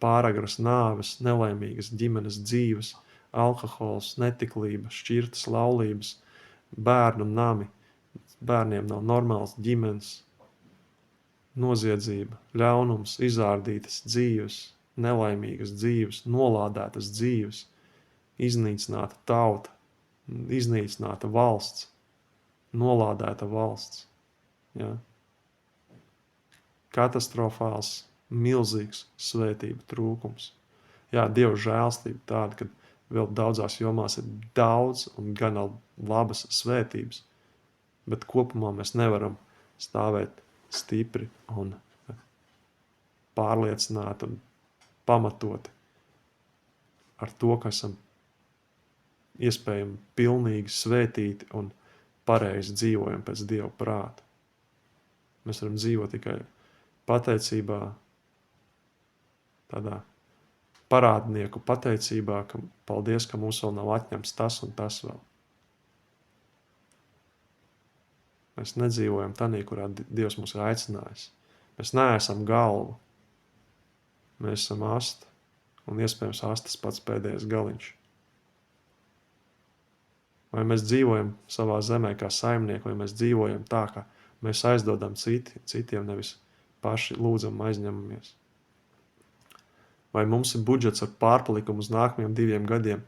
pāragras nāves, nelaimīgas ģimenes dzīves, alkohols, netiklība, šķirtas laulības, bērnu nami, bērniem nav normāls ģimenes, noziedzība, ļaunums, izārdītas dzīves, nelaimīgas dzīves, nolādētas dzīves, iznīcināta tauta, iznīcināta valsts, nolādēta valsts. Katastrofāls, milzīgs svētību trūkums. Dieva žēlstība tāda, ka vēl daudzās jomās ir daudz un gan labas svētības, bet kopumā mēs nevaram stāvēt stipri un pārliecināti un pamatoti ar to, ka esam iespējami pilnīgi svētīti un pareizi dzīvojam pēc Dieva prāta. Mēs varam dzīvot tikai pateicībā, tādā parādnieku pateicībā, ka paldies, ka mums vēl nav atņemts tas un tas vēl. Mēs nedzīvojam tanī, kurā Dievs mūs ir aicinājis. Mēs neesam galva. Mēs esam asta, un iespējams astas pats pēdējais galiņš. Vai mēs dzīvojam savā zemē kā saimnieki, vai mēs dzīvojam tā, ka Mēs aizdodam citiem, nevis paši lūdzam un aizņemamies. Vai mums ir budžets ar pārpalikumu uz nākamajiem 2 gadiem,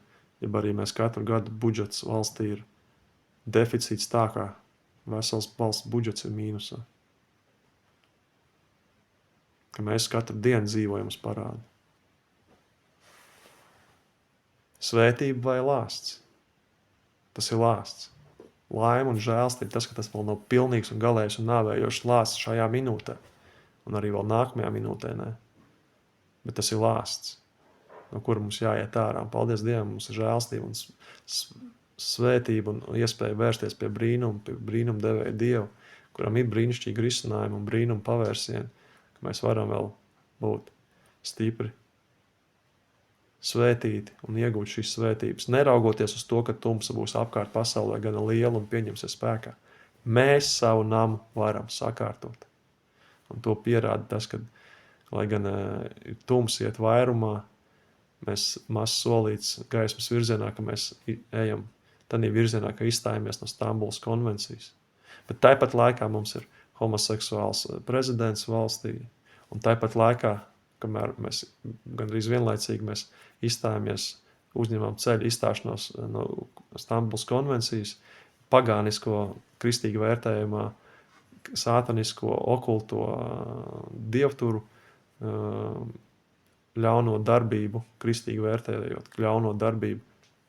ja arī mēs katru gadu budžets valstī ir deficīts tā, kā vesels valsts budžets ir mīnusā. Ka mēs katru dienu dzīvojam uz parādu. Svētība vai lāsts? Tas ir lāsts. Laima un žēlstība, tas, ka tas vēl nav pilnīgs un galējs un nāvējošs lāsts šajā minūtē. Un arī vēl nākamajā minūtē, nē. Bet tas ir lāsts, no kura mums jāiet ārā. Paldies Dievam, mums ir žēlstība un svētība un iespēja vērsties pie brīnuma devēja Dievu, kuram ir brīnišķīgi risinājumi un brīnuma pavērsieni, ka mēs varam vēl būt stipri, svētīti un iegūt šīs svētības, neraugoties uz to, ka tumsa būs apkārt pasaulē gana liela un pieņemsies spēkā. Mēs savu namu varam sakārtot. Un to pierāda tas, ka, lai gan tums iet vairumā, mēs maz solīts gaismas virzienā, ka mēs ejam tādā virzienā, ka izstājamies no Stambulas konvencijas. Bet tāpat laikā mums ir homoseksuāls prezidents valstī, un tāpat laikā, kamēr mēs gandrīz vienlaicīgi mēs izstājamies, uzņemam ceļu izstāšanos no Stambulas konvencijas, pagānisko, kristīgi vērtējumā, sātanisko, okulto dievturu, ļauno darbību, kristīgi vērtējot, ļauno darbību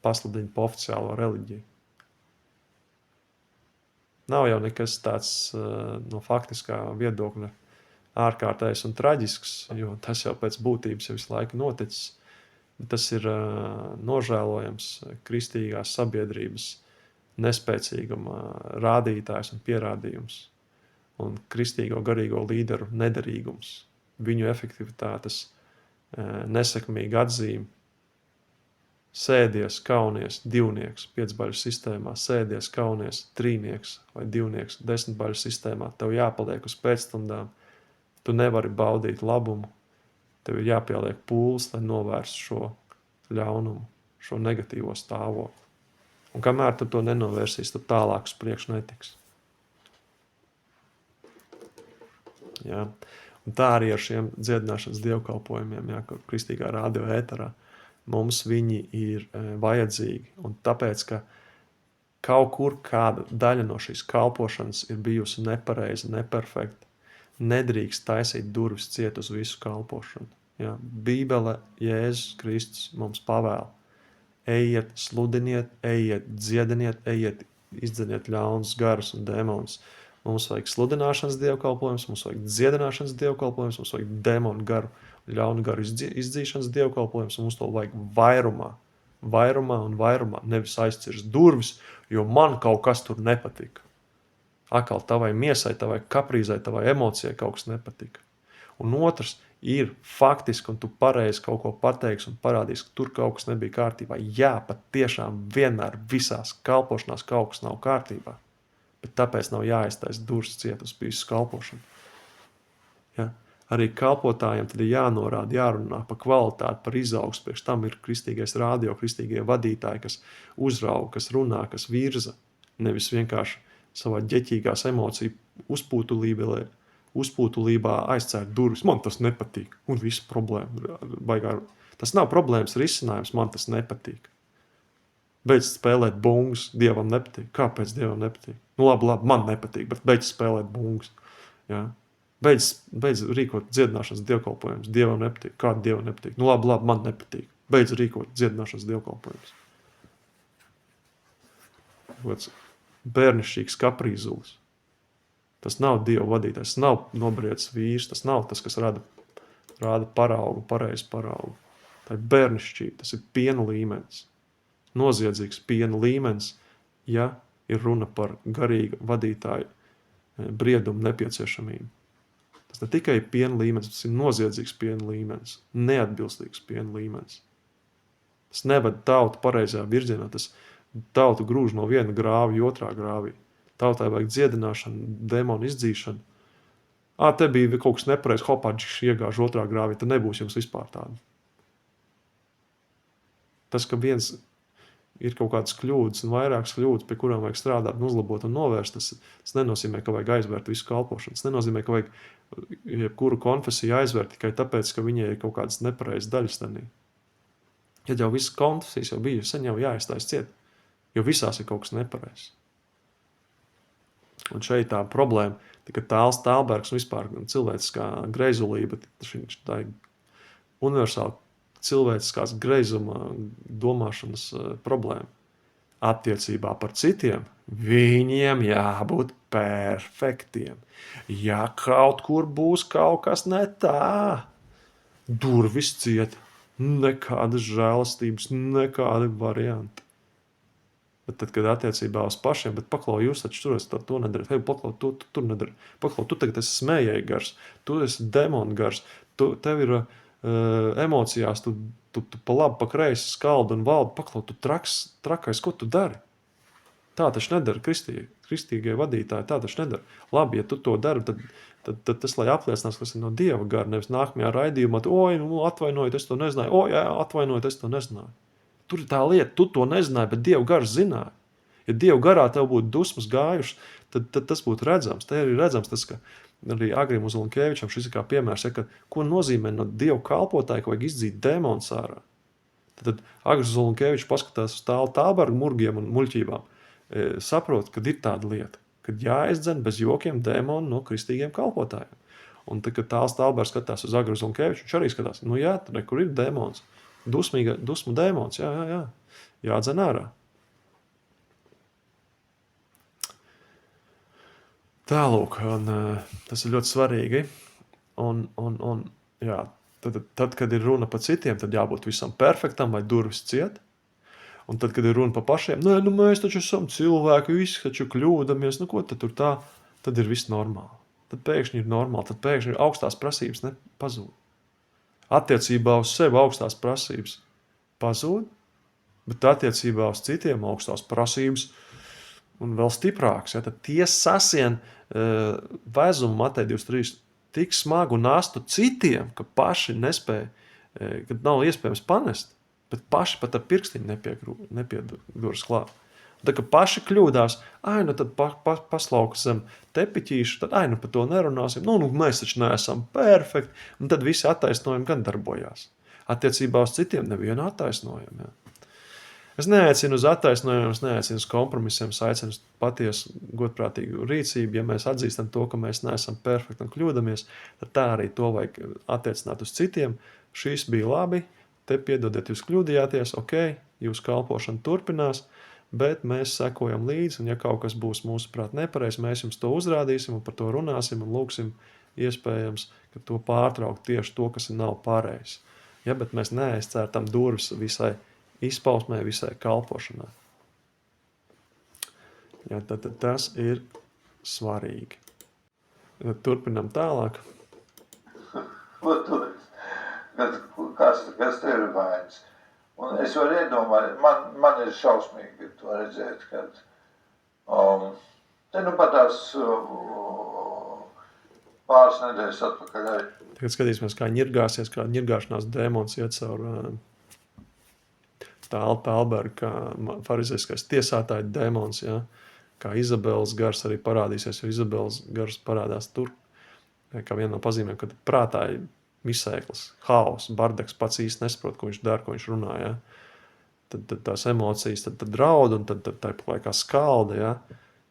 pasludina pa oficiālo reliģiju. Nav jau nekas tāds no faktiskā viedokļa ārkārtējs un traģisks, jo tas jau pēc būtības jau visu laiku noticis. Tas ir nožēlojams kristīgās sabiedrības nespēcīguma rādītājs un pierādījums un kristīgo garīgo līderu nederīgums, viņu efektivitātes nesekmīga atzīme. Sēdies, kaunies, divnieks, 5-baļu sistēmā, sēdies, kaunies, trīnieks vai divnieks, 10-baļu sistēmā, tev jāpaliek uz pēcstundām, tu nevari baudīt labumu, tev ir jāpieliek pūles, lai novērstu šo ļaunumu, šo negatīvo stāvokli. Un kamēr tu to nenovērsīs, tad tālāk uz priekšu netiks. Jā. Un tā arī ar šiem dziedināšanas dievkalpojumiem, jā, kur kristīgā radio ēterā, mums viņi ir vajadzīgi. Un tāpēc, ka kaut kur kāda daļa no šīs kalpošanas ir bijusi nepareiza, neperfekta, nedrīkst taisīt durvis ciet uz visu kalpošanu. Jā. Bībele, Jēzus Kristus mums pavēl. Ejiet, sludiniet, ejiet, dziediniet, ejiet, izdzeniet ļaunus garus un demonus. Mums vajag sludināšanas dievkalpojums, mums vajag dziedināšanas dievkalpojums, mums vajag demonu garu, ļaunu garu izdzīšanas dievkalpojums, un mums to vajag vairumā, nevis aizcirs durvis, jo man kaut kas tur nepatika. Atkal tavai miesai, tavai kaprīzai, tavai emocijai kaut kas nepatika. Un otrs ir faktiski, un tu pareizi kaut ko pateiksi un parādīsi, ka tur kaut kas nebija kārtībā. Jā, pat tiešām vienmēr visās kalpošanās kaut kas nav kārtībā. Bet tāpēc nav jāiztais durvis ciet uz visu kalpošanu. Ja? Arī kalpotājiem tad ir jānorāda, jārunā par kvalitāti, par izaugsmu. Priekš tam ir kristīgais radio, kristīgie vadītāji, kas uzrauga, kas runā, kas virza. Nevis vienkārši savā ģeķīgās emociju uzpūtulībā aizcērt durvis. Man tas nepatīk. Un visu problēmu. Tas nav problēmas risinājums, man tas nepatīk. Beidz spēlēt bungus, Dievam nepatīk. Kāpēc Dievam nepatīk? Nu labi, man nepatīk, bet beidz spēlēt bungus. Ja? Beidz rīkot dziedināšanas dievkalpojumus, Dievam nepatīk. Kāda Dievam nepatīk? Nu labi, man nepatīk. Beidz rīkot dziedināšanas dievkalpojumus. Bērnišķīgs kaprīzulis. Tas nav Dieva vadītājs, tas nav nobriedis vīrs, tas nav tas, kas rāda paraugu, pareizu paraugu. Tā ir bērnišķība, tas ir piena līmenis. Noziedzīgs piena līmenis, ja ir runa par garīgu vadītāju briedumu nepieciešamību. Tas ne tikai piena līmenis, tas ir noziedzīgs piena līmenis, neatbilstīgs piena līmenis. Tas nevada tautu pareizajā virzienā, tas tautu grūž no viena grāvi otrā grāvī. Tautai vajag dziedināšanu, demonu izdzīšanu. Te bija kaut kas nepareiz, hopāģis iegāž otrā grāvī, tad nebūs jums vispār tāda. Tas, ka viens ir kaut kādas kļūdas un vairākas kļūdas, pie kurām vajag strādāt un uzlabot un novērst, tas nenozīmē, ka vajag aizvērt visu kalpošanu. Tas nenozīmē, ka vajag jebkuru konfesiju aizvērt tikai tāpēc, ka viņai ir kaut kādas nepareizas daļas tanī. Kad jau visas konfesijas jau bija, sen jau jāizstājas ciet, jo visās ir kaut kas nepareizs. Un šeit tā problēma, ka Tāls Tālbergs un vispār cilvēciskā greizulība, tā ir universāli cilvēciskās greizuma domāšanas problēma. Attiecībā par citiem, viņiem jābūt perfektiem. Ja kaut kur būs kaut kas ne tā, durvis ciet, nekādas žēlastības, nekāda varianta. Bet tad, kad attiecībā uz pašiem, bet paklau, jūs taču tur esat to nedarat, hei, paklau, tu tur nedarat, paklau, tu tagad esi smējēji gars, tu esi demoni gars, tev ir emocijās, tu pa labi, pa kreisi skaldi un valdi, paklau, tu trakais, ko tu dari? Tā taču nedara kristīgie vadītāji, tā taču nedara. Labi, ja tu to dari, tad tas, lai apliecinās, kas ir no Dieva gara, nevis nākamajā raidījumā, atvainojiet, es to nezināju, atvainojiet, es to nezināju. Tur ir tā lieta, tu to nezināji, bet Dieva gars zināja. Ja Dieva garā tev būtu dusmas gājušas, tad tas būtu redzams. Te ir redzams tas, ka arī Agrim Uzulinkēvičam šis ir kā piemērs, ka ko nozīmē no Dieva kalpotāja, ka vajag izdzīt demons ārā. Tad Agrim Uzulinkēvičs paskatās uz Tālu Tālbergu murgiem un muļķībām, saprot, kad ir tāda lieta, kad jāizdzen bez jokiem demoni no kristīgiem kalpotājiem. Un tad, kad Tāls Tālbergs skatās uz Agrim Uzulinkēviču, viņš arī skatās, jā, kur ir demons. Dusmu dēmons, jā. Jādzen ārā. Tālūk, un tas ir ļoti svarīgi. Un jā, tad, kad ir runa par citiem, tad jābūt visam perfektam, vai durvis ciet. Un tad, kad ir runa par pašiem, mēs taču esam cilvēki, visi taču kļūdamies, ko tad tur tā, tad ir viss normāli. Tad pēkšņi ir normāli, tad pēkšņi ir augstās prasības pazūd. Attiecībā uz sevi augstās prasības pazūd, bet attiecībā uz citiem augstās prasības un vēl stiprāks. Ja, tad tie sasien vezumu Matei 23 tik smagu nastu citiem, ka paši nespēja, kad nav iespējams panest, bet paši pat ar pirkstiņu nepieduras klāt. Tad, kad paši kļūdās, tad paslaukas zem tepiķīšu, tad par to nerunāsim. Mēs taču neesam perfekti. Un tad visi attaisnojumi gan darbojās. Attiecībā uz citiem nevienu attaisnojumu. Ja. Es neaicinu uz attaisnojumiem, es neaicinu uz kompromisiem, es aicinu uz patiesu godprātīgu rīcību. Ja mēs atzīstam to, ka mēs neesam perfekti un kļūdamies, tad tā arī to vajag attiecināt uz citiem. Šīs bija labi, te piedodiet, jūs kļūdījāties, jūsu kalpošana turpinās, bet mēs sekojam līdzi, un ja kaut kas būs mūsuprāt nepareizi, mēs jums to uzrādīsim un par to runāsim un lūksim iespējams, ka to pārtraukt tieši to, kas nav pareizi. Ja, bet mēs neaizcērtam durvis visai izpausmē, visai kalpošanai. Ja, tad tas ir svarīgi. Tad turpinam tālāk. Kas te ir vainas? Un es varu iedomāt, man ir šausmīgi to redzēt, kad pat tās pāris nedēļas atpakaļ arī. Tagad skatīsimies, kā ņirgāsies, kā ņirgāšanās dēmons iet caur Tālu Tālbergu, kā farizeiskais tiesātāja dēmons, ja? Kā Izabeles gars arī parādīsies, jo Izabeles gars parādās tur, kā viena no pazīmēm, kad prātā ir misēklis, haos, bardeks, pats īsti nesaprot, ko viņš dara, ko viņš runā, ja? Tad tās emocijas tad draud un tad tā laikā skalda, ja?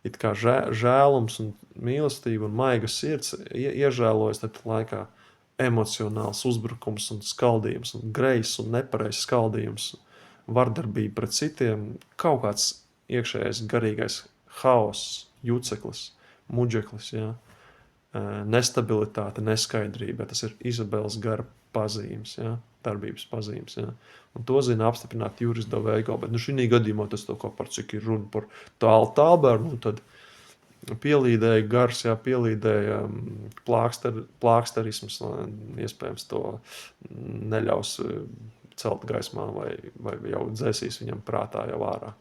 It kā žēlums un mīlestība un maiga sirds iežēlojas, tad laikā emocionāls uzbrukums un skaldījums un greizs un nepareizs skaldījums, vardarbība pret citiem, kaut kāds iekšējais garīgais haoss, juceklis, muģeklis, ja? Nestabilitāte, neskaidrība, tas ir Izabeles gara pazīmes, ja? Darbības pazīmes. Ja? Un to zina apstiprināt Juris Doveigo, bet šī gadījumā tas to par cik ir runa par Tālu Tālbergu, tad pielīdēja gars, ja? Pielīdēja plāksterisms, iespējams to neļaus celt gaismā vai jau dzēsīs viņam prātā jau ārā.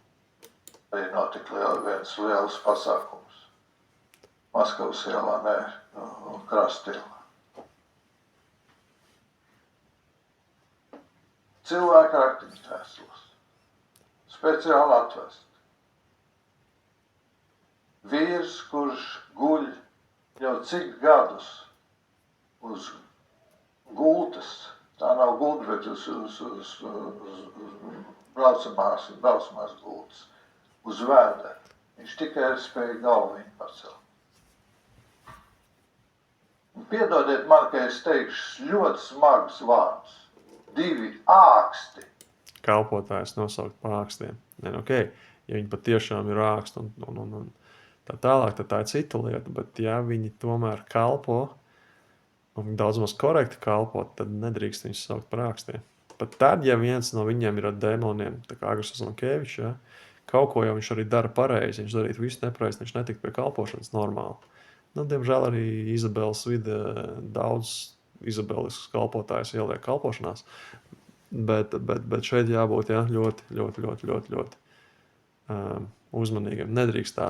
Arī notika viens liels pasākums. Maskavas ielā, Krasta ielā. Cilvēki raktiņas vēstules. Es speciāli atvest. Vīrs, kurš guļ jau cik gadus uz gultas, tā nav gulta, bet uz braucamās gultas, uz vēdera. Viņš tikai spēja galvu viņu pacelt. Un piedodiet man, ka es teikšu ļoti smagus vārdus. 2 āksti. Kalpotājs nosaukt par ākstiem. Ne, okay. Ja viņi patiešām ir āksti un tā tālāk, tad tā ir cita lieta, bet ja viņi tomēr kalpo un daudz maz korekti kalpo, tad nedrīkst viņus saukt par ākstiem. Pat tad, ja viens no viņiem ir ar dēmoniem, tā kā Agustis Lankevičs, ja, kaut ko jau viņš arī dara pareizi, viņš darītu visu nepareizi, viņš netika pie kalpošanas normāli. Nu, diemžēl arī Izabeles vide daudz izabelisks kalpotājs ieliek kalpošanās, bet šeit jābūt ļoti uzmanīgiem. Nedrīkst tā.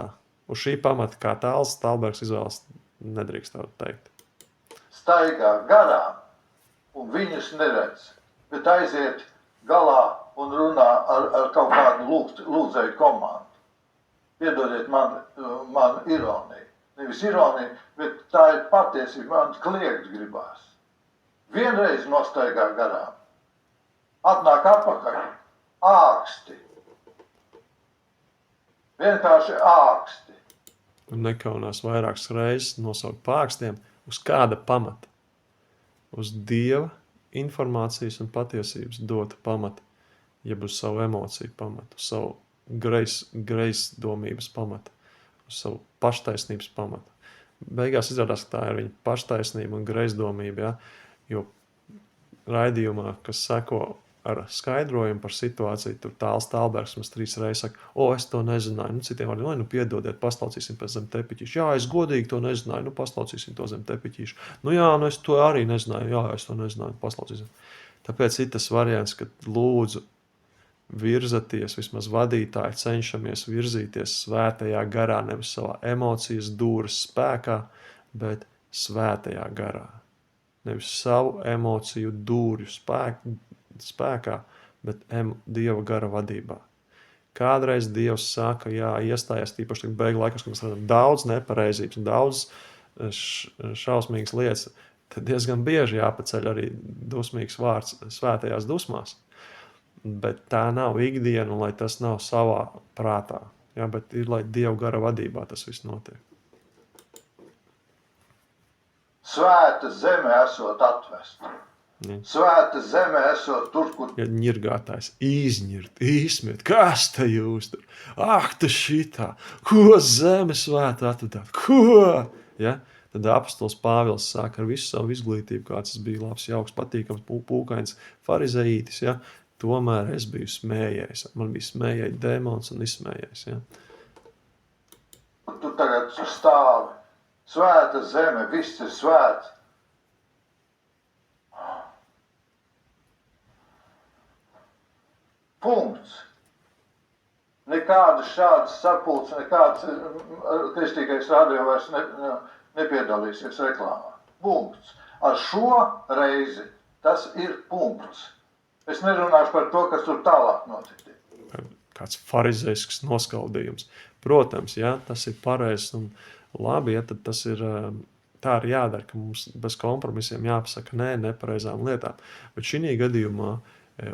Uz šī pamata, kā Tāls Tālbergs izvēlas, nedrīkst tā teikt. Staigā garām un viņus neredz, bet aiziet galā un runā ar kaut kādu lūdzēju komandu. Piedodiet man ironiju. Nevis ironija, bet tā ir patiesība. Man kliegt gribās. Vienreiz nostaigā garām. Atnāk atpakaļ. Āksti. Vienkārši āksti. Un nekaunās vairākas reizes nosaukt par ākstiem. Uz kāda pamata? Uz Dieva informācijas un patiesības dota pamata. Jeb uz savu emociju pamatu. Uz savu greizdomības pamatu. Uz savu paštaisnības pamatu. Beigās izrādās, ka tā ir viņa paštaisnība un greizdomība, ja? Jo raidījumā, kas seko ar skaidrojumu par situāciju, tur Tāls Tālbergs mums 3 reizes saka, es to nezināju, citiem vārdiem, piedodiet, paslaucīsim pēc zem tepiķīšu. Jā, es godīgi to nezināju, paslaucīsim to zem tepiķīšu. Es to arī nezināju, es to nezināju, paslaucīsim. Tāpēc ir tas variants, ka lūdzu virzaties, vismaz vadītāji cenšamies virzīties svētajā garā, nevis savā emocijas dūras spēkā, bet svētajā garā. Nevis savu emociju dūrju spēkā, bet Dieva gara vadībā. Kādreiz Dievs saka, iestājās tīpaši beigu laikos, kad mēs redzam daudz nepareizības un daudz šausmīgas lietas, tad diezgan bieži jāpaceļ arī dusmīgs vārds svētajās dusmās. Bet tā nav ikdiena, un lai tas nav savā prātā. Ja, bet ir, lai Dieva gara vadībā tas viss notiek. Svēta zeme esot atvesta. Ja. Svēta zeme esot tur, kur... Ja ņirgātājs izsmiet, kas te jūs tur? Tas šitā! Ko zeme svēta atvedāt? Ko? Ja? Tad apostols Pāvils sāk ar visu savu izglītību, kāds tas bija labs, jauks, patīkams, pūkains, farizeītis, ja? Tomēr es biju smējējis. Man bija smējēji dēmons un izsmējējis. Ja? Tu tagad stāvi. Svēta zeme, viss ir svēts. Punkts. Nekādas šādas sapulces, nekāds kristīgais radio vairs nepiedalīsies reklāmā. Punkts. Ar šo reizi tas ir punkts. Es nerunāšu par to, kas tur tālāk notika. Kāds farizejisks noskaudījums. Protams, ja, tas ir pareizs un labi, ja, tad tas ir tā arī jādara, ka mums bez kompromisiem jāpasaka nepareizām lietām. Bet šī gadījumā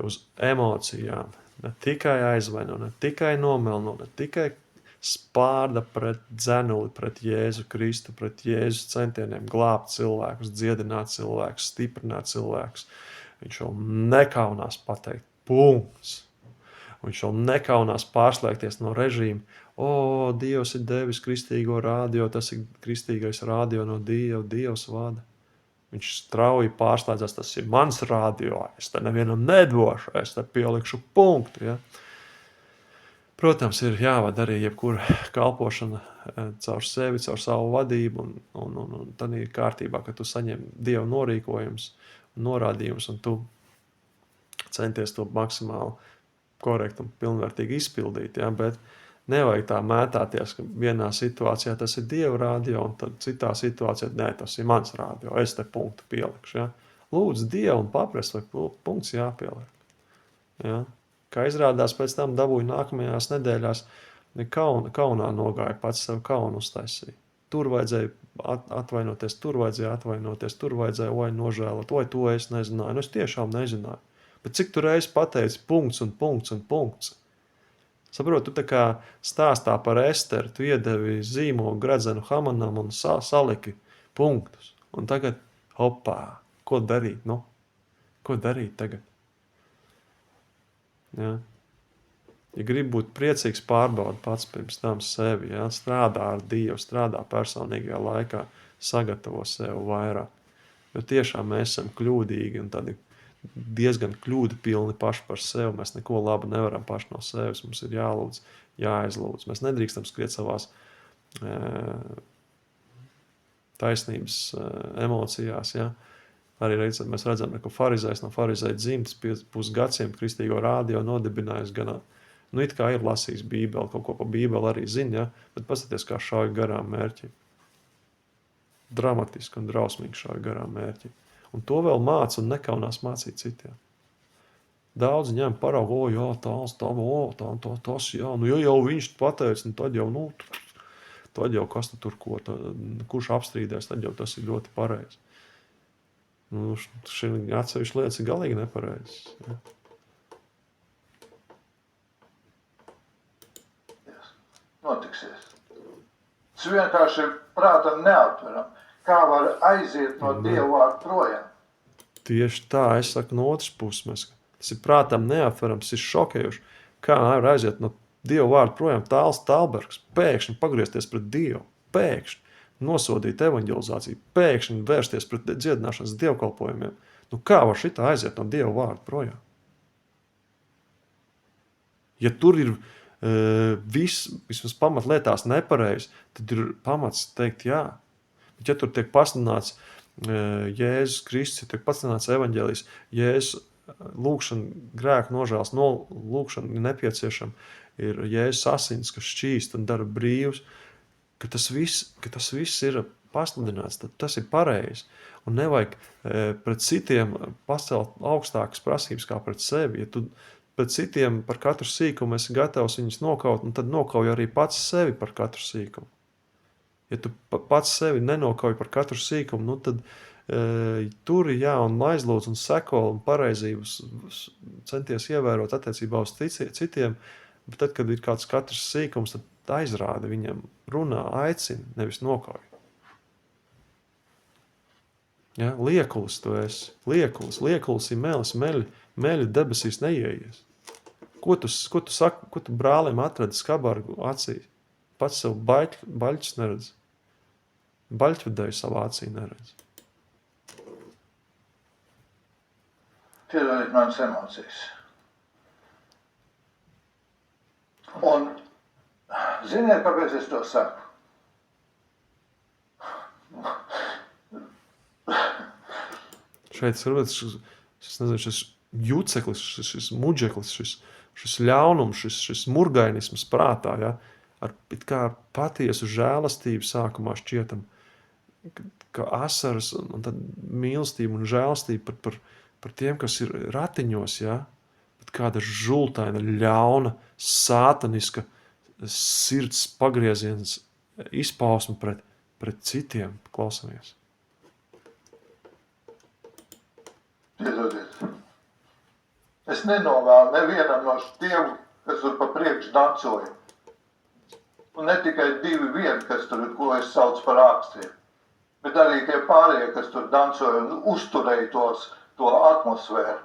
uz emocijām ne tikai aizvaino, ne tikai nomelno, ne tikai spārda pret dzenuli, pret Jēzu Kristu, pret Jēzus centieniem glābt cilvēkus, dziedināt cilvēkus, stiprināt cilvēkus. Viņš jau nekaunās pateikt punkts. Viņš jau nekaunās pārslēgties no režīma. Dievs ir devis kristīgo radio, tas ir kristīgais radio no Dieva, Dievs vada. Viņš strauji pārslēdzās, tas ir mans radio, es te nevienam nedošu, es te pielikšu punktu. Ja? Protams, ir jāvada arī jebkura kalpošana caur sevi, caur savu vadību, un tad ir kārtībā, ka tu saņem Dieva norīkojums, norādījums, un tu centies to maksimāli korekti un pilnvērtīgi izpildīt. Ja? Bet nevajag tā mētāties, ka vienā situācijā tas ir Dieva radio, un tad citā situācijā, tas ir mans radio, es te punktu pielikšu. Ja? Lūdzu Dievu un paprast, vai punkts jāpieliek. Ja? Kā izrādās, pēc tam dabūju nākamajās nedēļās kaunā nogāja, pats sev kaunu uztaisīja. Tur vajadzēja atvainoties, tur vajadzēja, oi, nožēlot, oi, to es nezināju. Nu, es tiešām nezināju. Bet cik tu reiz pateici punkts un punkts un punkts? Saprot, tu tā kā stāstā par Esteru, tu iedevi zīmogu gredzenu Hamanam un saliki punktus. Un tagad, hopā, ko darīt, nu? Ko darīt tagad? Ja? Ja gribi būt priecīgs, pārbaudi pats pirms tam sevi, ja? Strādā ar Dievu, strādā personīgajā laikā, sagatavo sev vairāk. Jo tiešām mēs esam kļūdīgi un tādi diezgan kļūdu pilni paši par sevi. Mēs neko labu nevaram paši no sevis. Mums ir jālūdz, jāaizlūdz. Mēs nedrīkstam skriet savās taisnības emocijās. Ja? Arī mēs redzam, ka farizējs no farizēja dzimtas pusgadsimtu kristīgo rādio nodibinājis gan, nu it kā ir lasījis Bībeli, kaut ko pa Bībeli arī zina, ja? Bet paskaties, kā šauj garām mērķi. Dramatiski un drausmīgi šauj garām mērķi. Un to vēl māca un nekaunās mācīt citiem. Daudz ņem paraugu, jā, tas, jā, nu ja jau viņš pateica, nu tad jau kas tur ko, kurš apstrīdēs, tad jau tas ir ļoti pareizi. Nu, šī atsevišķa lietas ir galīgi nepareizes. Ja. Notiksies. Tas vienkārši prātam neaptveram. Kā var aiziet no Dieva vārda projām? Tieši tā, es saku no otras puses. Tas ir prātam neaptverams, tas ir šokējuši. Kā var aiziet no Dieva vārda projām? Tāls Talbergs pēkšņi pagriezties pret Dievu, pēkšņi nosodīt evanģelizāciju, pēkšņi vērsties pret dziedināšanas dievkalpojumiem. Nu kā var šitā aiziet no Dieva vārda projām? Ja tur ir vismaz pamatlietās nepareizi, tad ir pamats teikt jā. Bet ja tur tiek pasludināts Jēzus Kristus, ja tiek pasludināts evaņģēlijs, Jēzus lūkšana, grēku nožēlas, lūkšana ir nepieciešama, ir Jēzus asins, kas šķīst un dara brīvs, ka tas viss ir pasludināts, tad tas ir pareizi. Un nevajag pret citiem pacelt augstākas prasības kā pret sevi. Ja tu pret citiem par katru sīkumu esi gatavs viņus nokaut, tad nokauj arī pats sevi par katru sīkumu. Ja tu pats sevi nenokauj par katru sīkumu, nu tad tur ir jā un aizlūdz un seko un pareizības centies ievērot attiecībā uz citiem, bet tad, kad ir kāds katrs sīkums, tad aizrāda viņam, runā, aicina, nevis nokauj. Ja? Liekulis tu esi, liekulis ir melis, meļi debesīs neieies. Ko tu saki, ko tu brālim atradi skabargu acīs? Pats sev baļķus neredz. Baļķvedēju savā acī neredz. Piedodiet manas emocijas. Un ziniet, kāpēc es to saku? Šeit ir šis juceklis, šis muģeklis, šis ļaunums, šis murgainisms prātā, ja? Ar patiesu žēlastību sākumā šķietam, ka asaras un tad mīlestība un žēlastība par tiem, kas ir ratiņos, ja? Bet kāda žultaina, ļauna, sātaniska sirds pagrieziens izpausme pret citiem klausamies. Piedodiet. Es nenovēlu nevienam no tiem, kas tur pa priekšu dancoja. Un ne tikai 2-1, kas tur, ko es saucu par ākstiem, bet arī tie pārējie, kas tur dancoja un uzturēja to atmosfēru.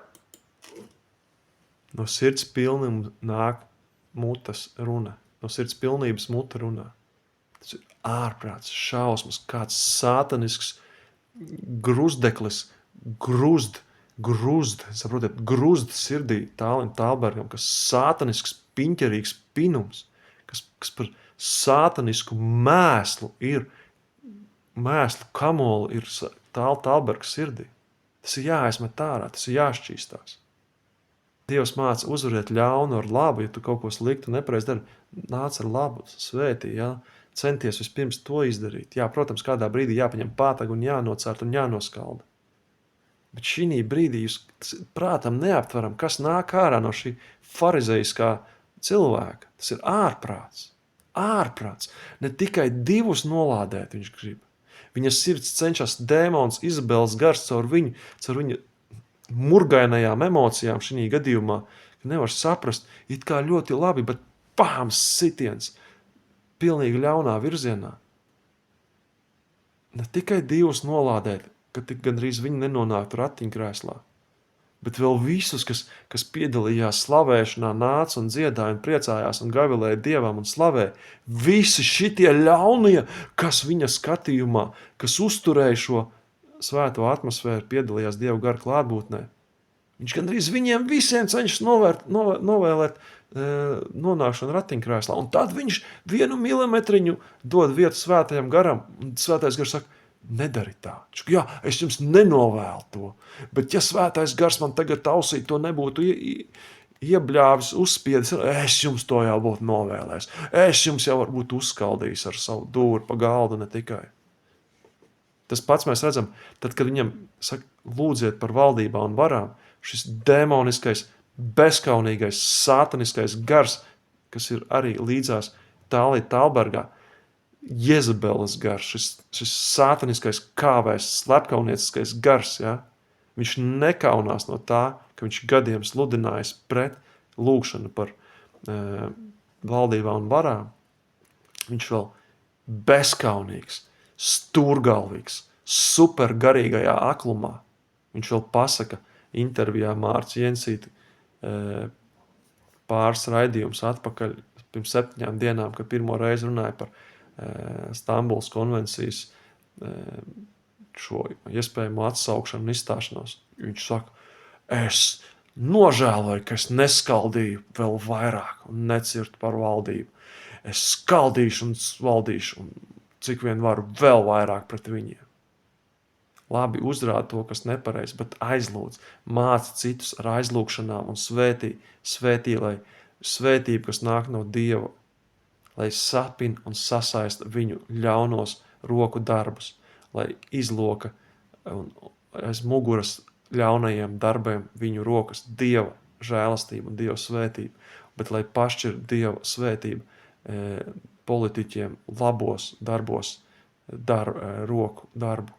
No sirds pilnuma nāk mutas runa. No sirds pilnības muta runā. Tas ir ārprāts, šausmas, kāds sātanisks gruzdeklis, saprotiet, gruzd sirdī Tālim Talbergam, kas sātanisks, piņķerīgs pinums, kas par sātanisku mēslu kamoli ir Talberga sirdī. Tas ir jāizmet ārā, tas ir jāšķīstās. Dievs māca uzvarēt ļaunu ar labu, ja tu kaut ko sliktu nepareizi dari, nāc ar labu, svētī, jā. Centies vispirms to izdarīt. Jā, protams, kādā brīdī jāpaņem pātagu un jānocērt un jānoskalda. Bet šī brīdī jūs prātam neaptveram, kas nāk ārā no šī farizeiskā cilvēka. Tas ir ārprāts. Ārprāts. Ne tikai divus nolādēt viņš grib. Viņa sirds cenšas dēmons Izabeles gars caur viņu murgainajām emocijām šī gadījumā. Nevar saprast, it kā ļoti labi, bet pāms sitiens pilnīgi ļaunā virzienā. Ne tikai divus nolādēt, ka tik gandrīz viņi nenonāktu ratiņkrēslā, bet vēl visus, kas piedalījās slavēšanā, nāca un dziedāja un priecājās un gavilēja Dievam un slavē. Visi šitie ļaunie, kas viņa skatījumā, kas uzturēja šo svēto atmosfēru, piedalījās Dieva gara klātbūtnē. Viņš gandrīz viņiem visiem cenšas novēlēt nonākšanu ratiņkrēslā. Un tad viņš 1 milimetriņu dod vietu svētajam garam. Un svētais gars saka, nedari tā. Jā, es jums nenovēlu to. Bet ja svētais gars man tagad ausī to nebūtu iebļāvis, uzspiedis, es jums to jau būtu novēlējis. Es jums jau varbūt uzskaldījis ar savu dūru pa galdu, ne tikai. Tas pats mēs redzam, tad, kad viņam saka, lūdziet par valdībā un varām, šis demoniskais, bezkaunīgais, sātaniskais gars, kas ir arī līdzās Tālī Talbergā, Jezabeles gars, šis sātaniskais kāvējs, slepkaunieciskais gars, ja? Viņš nekaunās no tā, ka viņš gadiem sludinājis pret lūgšanu par valdībā un varām. Viņš vēl bezkaunīgs, stūrgalvīgs, supergarīgajā aklumā. Viņš vēl pasaka intervijā Mārts Jensīti pāris raidījums atpakaļ pirms 7 dienām, kad pirmo reizi runāja par Stambulas konvencijas šo iespējamo atsaukšanu un izstāšanos. Viņš saka, es nožēloju, ka es neskaldīju vēl vairāk un necirtu par valdību. Es skaldīšu un valdīšu un cik vien varu vēl vairāk pret viņiem. Labi, uzrāda to, kas nepareiz, bet aizlūdz, māca citus ar aizlūgšanām un svētī, lai svētība, kas nāk no Dieva, lai sapina un sasaista viņu ļaunos roku darbus, lai izloka aiz muguras ļaunajiem darbiem viņu rokas Dieva žēlastība un Dieva svētība, bet lai pašķir Dieva svētība politiķiem labos darbos, roku darbu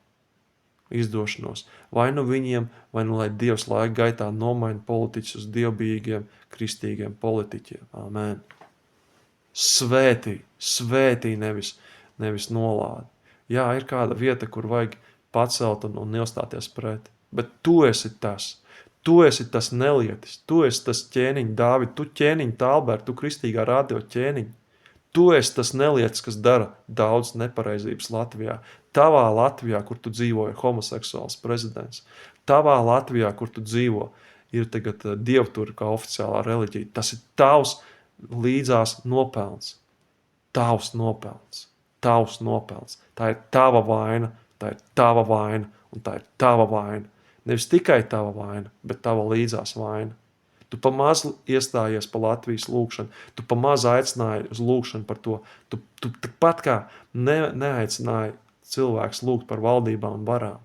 izdošanos. Vai nu viņiem, vai nu lai Dievs laika gaitā nomaina politiķus uz dievbijīgiem, kristīgiem politiķiem. Amen. Svētī nevis nolādi. Jā, ir kāda vieta, kur vajag pacelt un neuzstāties pret, bet tu esi tas nelietis, tu esi tas ķēniņ Dāvid, tu ķēniņ Talbert, tu kristīgā radio ķēniņ. Tu esi tas nelietis, kas dara daudz nepareizības Latvijā. Tavā Latvijā, kur tu dzīvo, ir homoseksuāls prezidents. Tavā Latvijā, kur tu dzīvo, ir tagad dievturi kā oficiālā reliģija. Tas ir tavs līdzās nopelns. Tavs nopelns. Tā ir tava vaina, un tā ir tava vaina. Nevis tikai tava vaina, bet tava līdzās vaina. Tu pamaz iestājies par Latvijas lūgšanu, tu pamaz aicināji uz lūgšanu par to. Tu pat kā neaicināji cilvēks lūgt par valdībām un varām.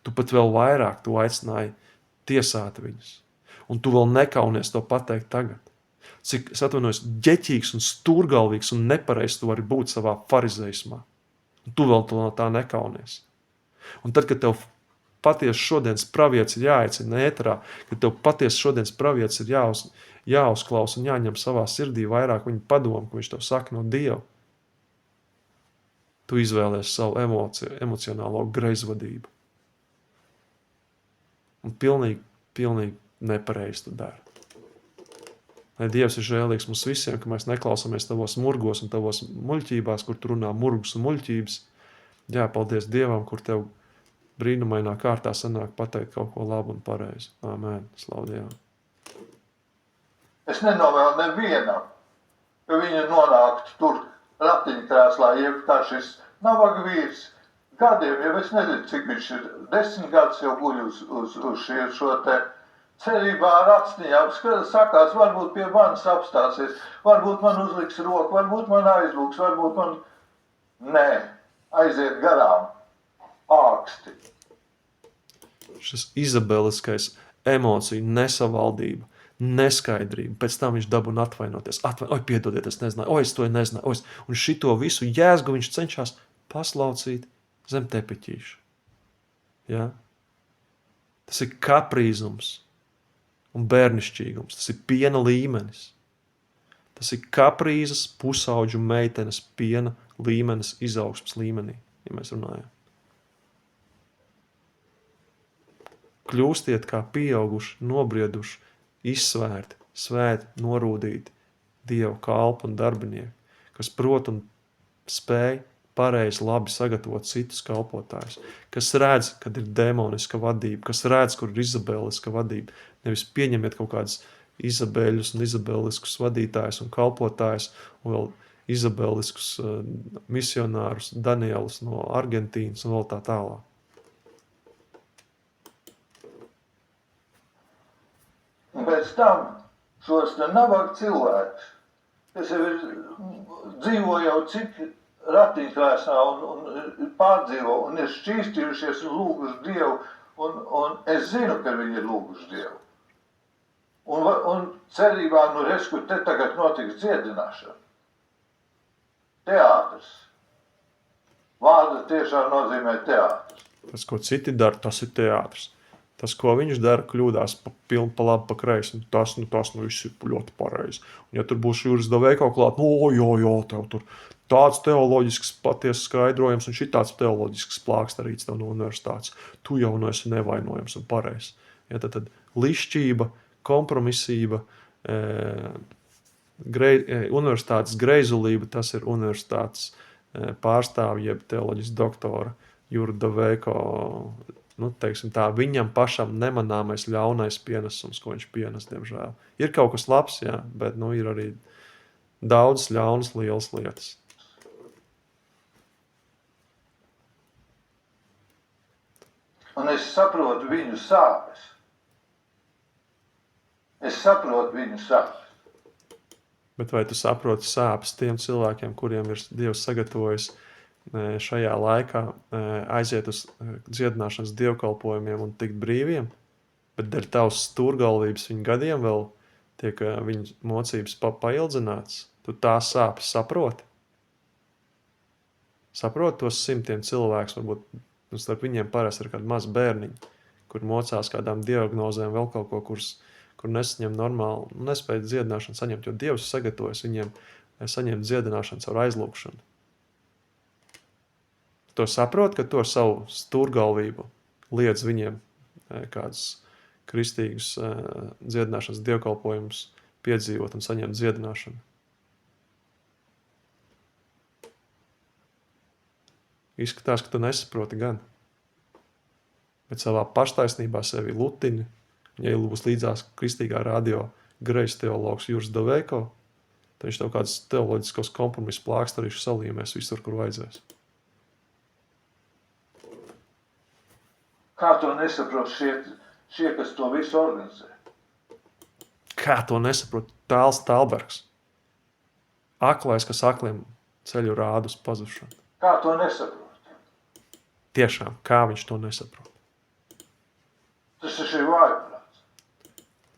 Tu pat vēl vairāk tu aicināji tiesāt viņus. Un tu vēl nekaunies to pateikt tagad. Cik, es atvainojos, ģeķīgs un stūrgalvīgs un nepareizs tu vari būt savā farizeismā. Un tu vēl no tā nekaunies. Un tad, kad tev patiesi šodienas pravietis ir jāaicina ēterā, kad tev patiesi šodienas pravietis ir jāuzklaus un jāņem savā sirdī vairāk viņa padomu, ko viņš tev saka no Dieva. Tu izvēlies savu emocionālo greizvadību. Un pilnīgi nepareizi tu dari. Lai Dievs ir žēlīgs mums visiem, ka mēs neklausāmies tavos murgos un tavos muļķībās, kur tu runā murgus un muļķības. Jā, paldies Dievam, kur tev brīnumainā kārtā sanāk pateikt kaut ko labu un pareizi. Āmen. Slavu Dievam. Es nenovēlu nevienam, ka viņi nonāktu tur ratiņkrēslā, jeb kā šis nabaga vīrs. Gadiem, jau es nezinu, cik viņš ir, 10 gadus jau guļ uz šo te cerībā ar acniņām. Sakās, varbūt pie manis apstāsies, varbūt man uzliks roku, varbūt man aizlūks, varbūt man... Nē, aiziet garām. Āksti. šis izabeliskais emociju nesavaldība, neskaidrība. Pēc tam viņš dabūna atvainoties. Oi, piedodiet, es nezināju. Oi, es to nezināju. Un šito visu jēzgu viņš cenšas paslaucīt zem tepiķīša. Ja? Tas ir kaprīzums un bērnišķīgums. Tas ir piena līmenis. Tas ir kaprīzes pusauģu meitenes piena līmenis, izaugsmes līmenī, ja mēs runājam. Kļūstiet kā pieauguši, nobrieduši, izsvērti, svēti, norūdīti Dievu kalpu un darbinieki, kas prot un spēj pareizi labi sagatavot citus kalpotājus, kas redz, kad ir demoniska vadība, kas redz, kur ir izabeliska vadība. Nevis pieņemiet kaut kādus izabeļus un izabeliskus vadītājus un kalpotājus un vēl izabeliskus misionārus, Danielus no Argentīnas un vēl tā tālāk. Un pēc tam šos nabaga cilvēkus, kas jau ir dzīvo jau cik ratiņkrēsnā un pārdzīvo un ir šķīstījušies un lūguši Dievu, un es zinu, ka viņi ir lūguši Dievu. Un cerībā, kur te tagad notiks dziedināšana. Teātris. Vārda tiešām nozīmē teātris. Tas, ko citi dara, tas ir teātris. Tas, ko viņš dara, kļūdās pa labi, pa kreisi. Tas viss ir ļoti pareizi. Un ja tur būs Juris Doveiko klāt, tev tur tāds teoloģisks patiesas skaidrojums un šitāds teoloģisks plākstarīts tev no universitātes. Tu jau esi nevainojams un pareizi. Ja, tad lišķība, kompromisība, universitātes greizulība, tas ir universitātes pārstāvja, jeb teoloģijas doktora Jura Doveiko, teiksim tā, viņam pašam nemanāmais ļaunais pienesums, ko viņš pienes, diemžēl. Ir kaut kas labs, jā, bet ir arī daudz ļaunas lielas lietas. Un es saprotu viņu sāpes. Bet vai tu saproti sāpes tiem cilvēkiem, kuriem ir Dievs sagatavojis šajā laikā aiziet uz dziedināšanas dievkalpojumiem un tikt brīviem, bet dēļ tavas stūrgalvības viņu gadiem vēl tiek viņu mocības paildzināts? Tu tās sāpes saproti? Saproti tos simtiem cilvēkus, varbūt starp viņiem parasti ir kādi mazi bērniņi, kur mocās kādām diagnozēm, vēl kaut ko, kur nesaņem normāli, nespēj dziedināšanu saņemt, jo Dievs sagatavojas viņiem saņemt dziedināšanu caur aizlūgšanu. To saprot, ka to savu stūrgalvību liedz viņiem kādus kristīgus dziedināšanas dievkalpojumus piedzīvot un saņemt dziedināšanu. Izskatās, ka tu nesaproti gan. Bet savā paštaisnībā sevi lutini, ja būs līdzās kristīgā radio grejs teologs Juris Doveiko, tad viņš tev kāds teoloģiskos kompromisu plākstarīšu salīmēs visur, kur vajadzēs. Kā to nesaprot šie, kas to visu organizē? Kā to nesaprot Tāls Talbergs? Aklais, kas akliem ceļu rādu uz pazušanu. Kā to nesaprot? Tiešām, kā viņš to nesaprot? Tas ir šī vājprāts.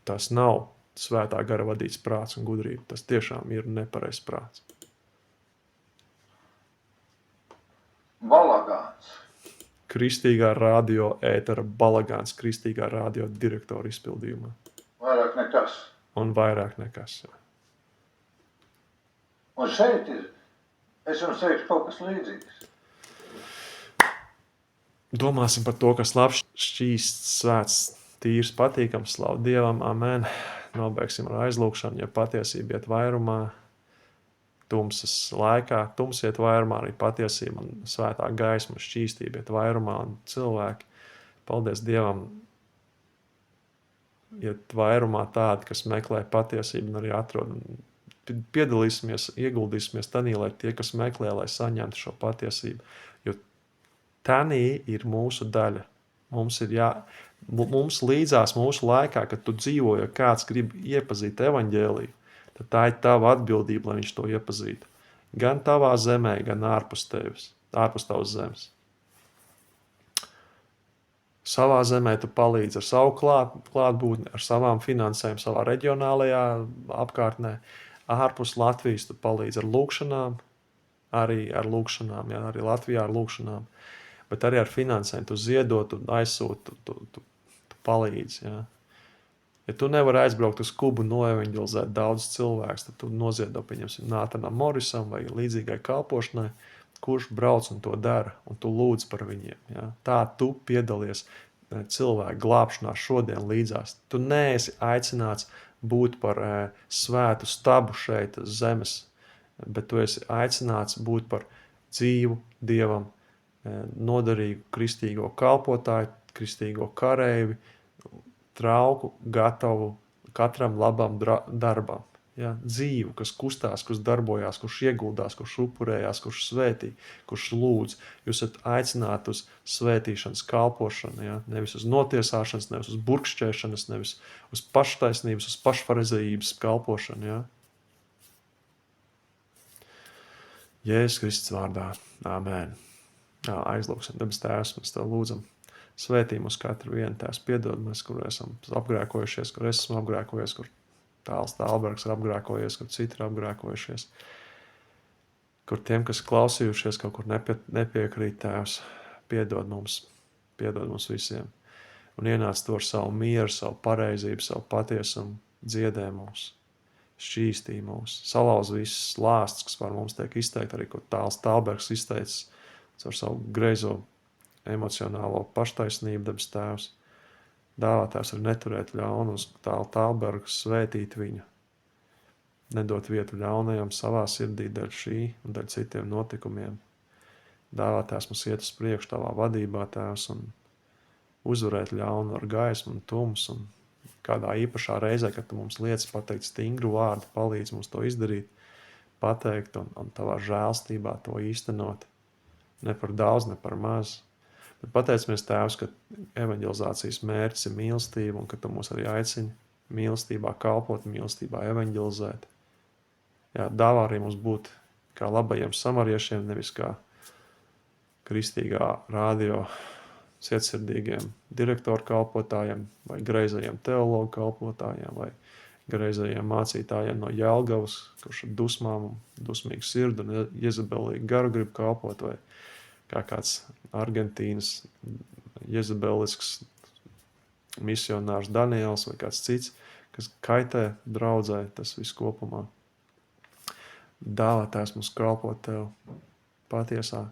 Tas nav svētā gara vadīts prāts un gudrība. Tas tiešām ir nepareizs prāts. Balagāns. Kristīgā radio ētera balagāns, kristīgā radio direktora izpildījumā. Vairāk nekas. Un vairāk nekas. Jā. Un šeit ir, es jums teikšu kaut kas līdzīgs. Domāsim par to, kas labs, šķīsts, svēts, tīrs, patīkams, slavu Dievam, amen. Nobeigsim ar aizlūgšanu, ja patiesība iet vairumā, tumsas laikā, iet vairumā, arī patiesība un svētā gaisma, šķīstība iet vairumā un cilvēki, paldies Dievam, iet vairumā tādi, kas meklē patiesību un arī atrod. Piedalīsimies, ieguldīsimies tanī, lai tie, kas meklē, lai saņemtu šo patiesību, jo tanī ir mūsu daļa. Mums līdzās mūsu laikā, kad tu dzīvo, ja kāds grib iepazīt evaņģēliju, tad tā ir tava atbildība, lai viņš to iepazītu. Gan tavā zemē, gan ārpus tevis, ārpus tavas zemes. Savā zemē tu palīdzi ar savu klātbūtni, ar savām finansēm, savā reģionālajā apkārtnē. Ārpus Latvijas tu palīdzi ar lūkšanām, arī ar lūkšanām, jā, arī Latvijā ar lūkšanām, bet arī ar finansēm. Tu ziedot, tu aizsūti, tu palīdzi. Jā. Ja tu nevari aizbraukt uz Kubu noevanģelizēt daudz cilvēks, tad tu noziedo, pieņemsim, Nātanam Morisam vai līdzīgai kalpošanai, kurš brauc un to dara, un tu lūdz par viņiem. Ja? Tā tu piedalies cilvēku glābšanā šodien līdzās. Tu neesi aicināts būt par svētu stabu šeit uz zemes, bet tu esi aicināts būt par dzīvu Dievam, noderīgu kristīgo kalpotāju, kristīgo kareivi, trauku, gatavu katram labam darbam. Ja, dzīvu, kas kustās, kurš darbojās, kurš ieguldās, kurš upurējās, kurš svētī, kurš lūdz. Jūs esat aicināti uz svētīšanas kalpošanu, ja? Nevis uz notiesāšanas, nevis uz burkšķēšanas, nevis uz paštaisnības, uz pašpareizības kalpošanu. Ja? Jēzus Kristus vārdā. Āmen. Jā, aizlūksim, debes Tēvs, mēs Tev lūdzam. Svētī mūs katru vienu, Tēvs, piedod mēs, kur esam apgrēkojušies, kur es esmu apgrēkojies, kur Tāls Tālbergs ir apgrēkojies, kur citi ir apgrēkojušies. Kur tiem, kas klausījušies, kaut kur nepiekrīt, Tēvs, piedod mums visiem. Un ienāc to ar savu mieru, savu pareizību, savu patiesumu, dziedē mūs, šķīstī mūs, salauz visas lāstas, kas par mums tiek izteikt, arī kur Tāls Tālbergs izteicis ar savu greizo emocionālo paštaisnību, debes Tēvs. Dāvātājs ir neturēt ļaunu uz Tālu Tālbergu, svētīt viņu. Nedot vietu ļaunajam savā sirdī dēļ šī un dēļ citiem notikumiem. Dāvātājs mums iet uz priekšu Tavā vadībā, Tēvs, un uzvarēt ļaunu ar gaismu un tumsu. Un kādā īpašā reizē, kad Tu mums liec pateikt stingru vārdu, palīdz mums to izdarīt, pateikt un Tavā žēlstībā to īstenot. Ne par daudz, ne par maz. Bet pateicamies, Tēvs, ka evanģelizācijas mērķis ir mīlestība un ka Tu mūs arī aicini mīlestībā kalpot, mīlestībā evanģelizēt. Jā, dāvā arī mums būt kā labajiem samariešiem, nevis kā kristīgā radio cietsirdīgiem direktoru kalpotājiem vai greizajiem teologu kalpotājiem vai greizajiem mācītājiem no Jelgavas, kurš ar dusmām un dusmīgu sirdu un jezebelīgu garu grib kalpot vai kā kāds Argentīnas jezebelisks misionārs Daniels vai kāds cits, kas kaitē draudzē, tas viss kopumā. Dāvātājs mums kalpot Tev patiesā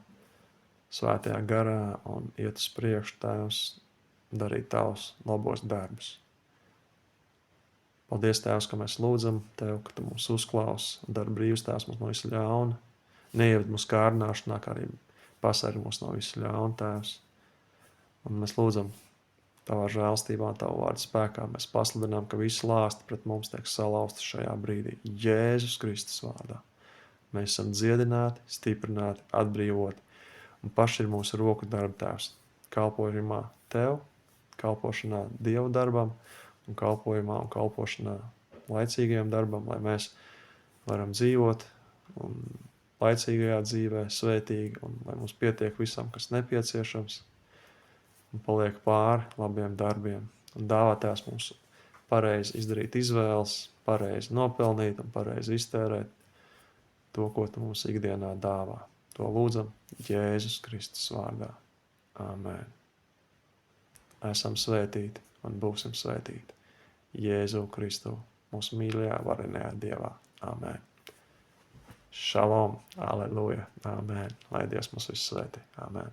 svētajā garā un iet uz priekšu, Tēvs, darīt Tavus labos darbus. Paldies, Tēvs, ka mēs lūdzam Tev, ka Tu mūs uzklaus un dari brīvs, Tēvs, mums no visu ļauna. Neieved mūs kārdināšanā, kā arī pasargi mūs no visu ļauna, Tēvs. Un mēs lūdzam Tavā žēlstībā, Tavu vārdu spēkā. Mēs pasludinām, ka visi lāsti pret mums tiek salauzti šajā brīdī. Jēzus Kristus vārdā. Mēs esam dziedināti, stiprināti, atbrīvoti. Un paši ir mūsu roku darba, Tēvs. Kalpojumā Tev, kalpošanā Dievu darbam un kalpošanā laicīgajam darbam, lai mēs varam dzīvot un laicīgajā dzīvē svētīgi un lai mums pietiek visam, kas nepieciešams un paliek pāri labiem darbiem. Un dāvātājs mums pareizi izdarīt izvēles, pareizi nopelnīt un pareizi iztērēt to, ko Tu mums ikdienā dāvā. To lūdzam Jēzus Kristus vārdā. Āmen. Esam svētīti un būsim svētīti. Jēzu Kristu, mūsu mīļajā, varenajā Dievā. Āmen. Šalom, aleluja, āmen. Lai Dievs mūs visus svētī. Āmen.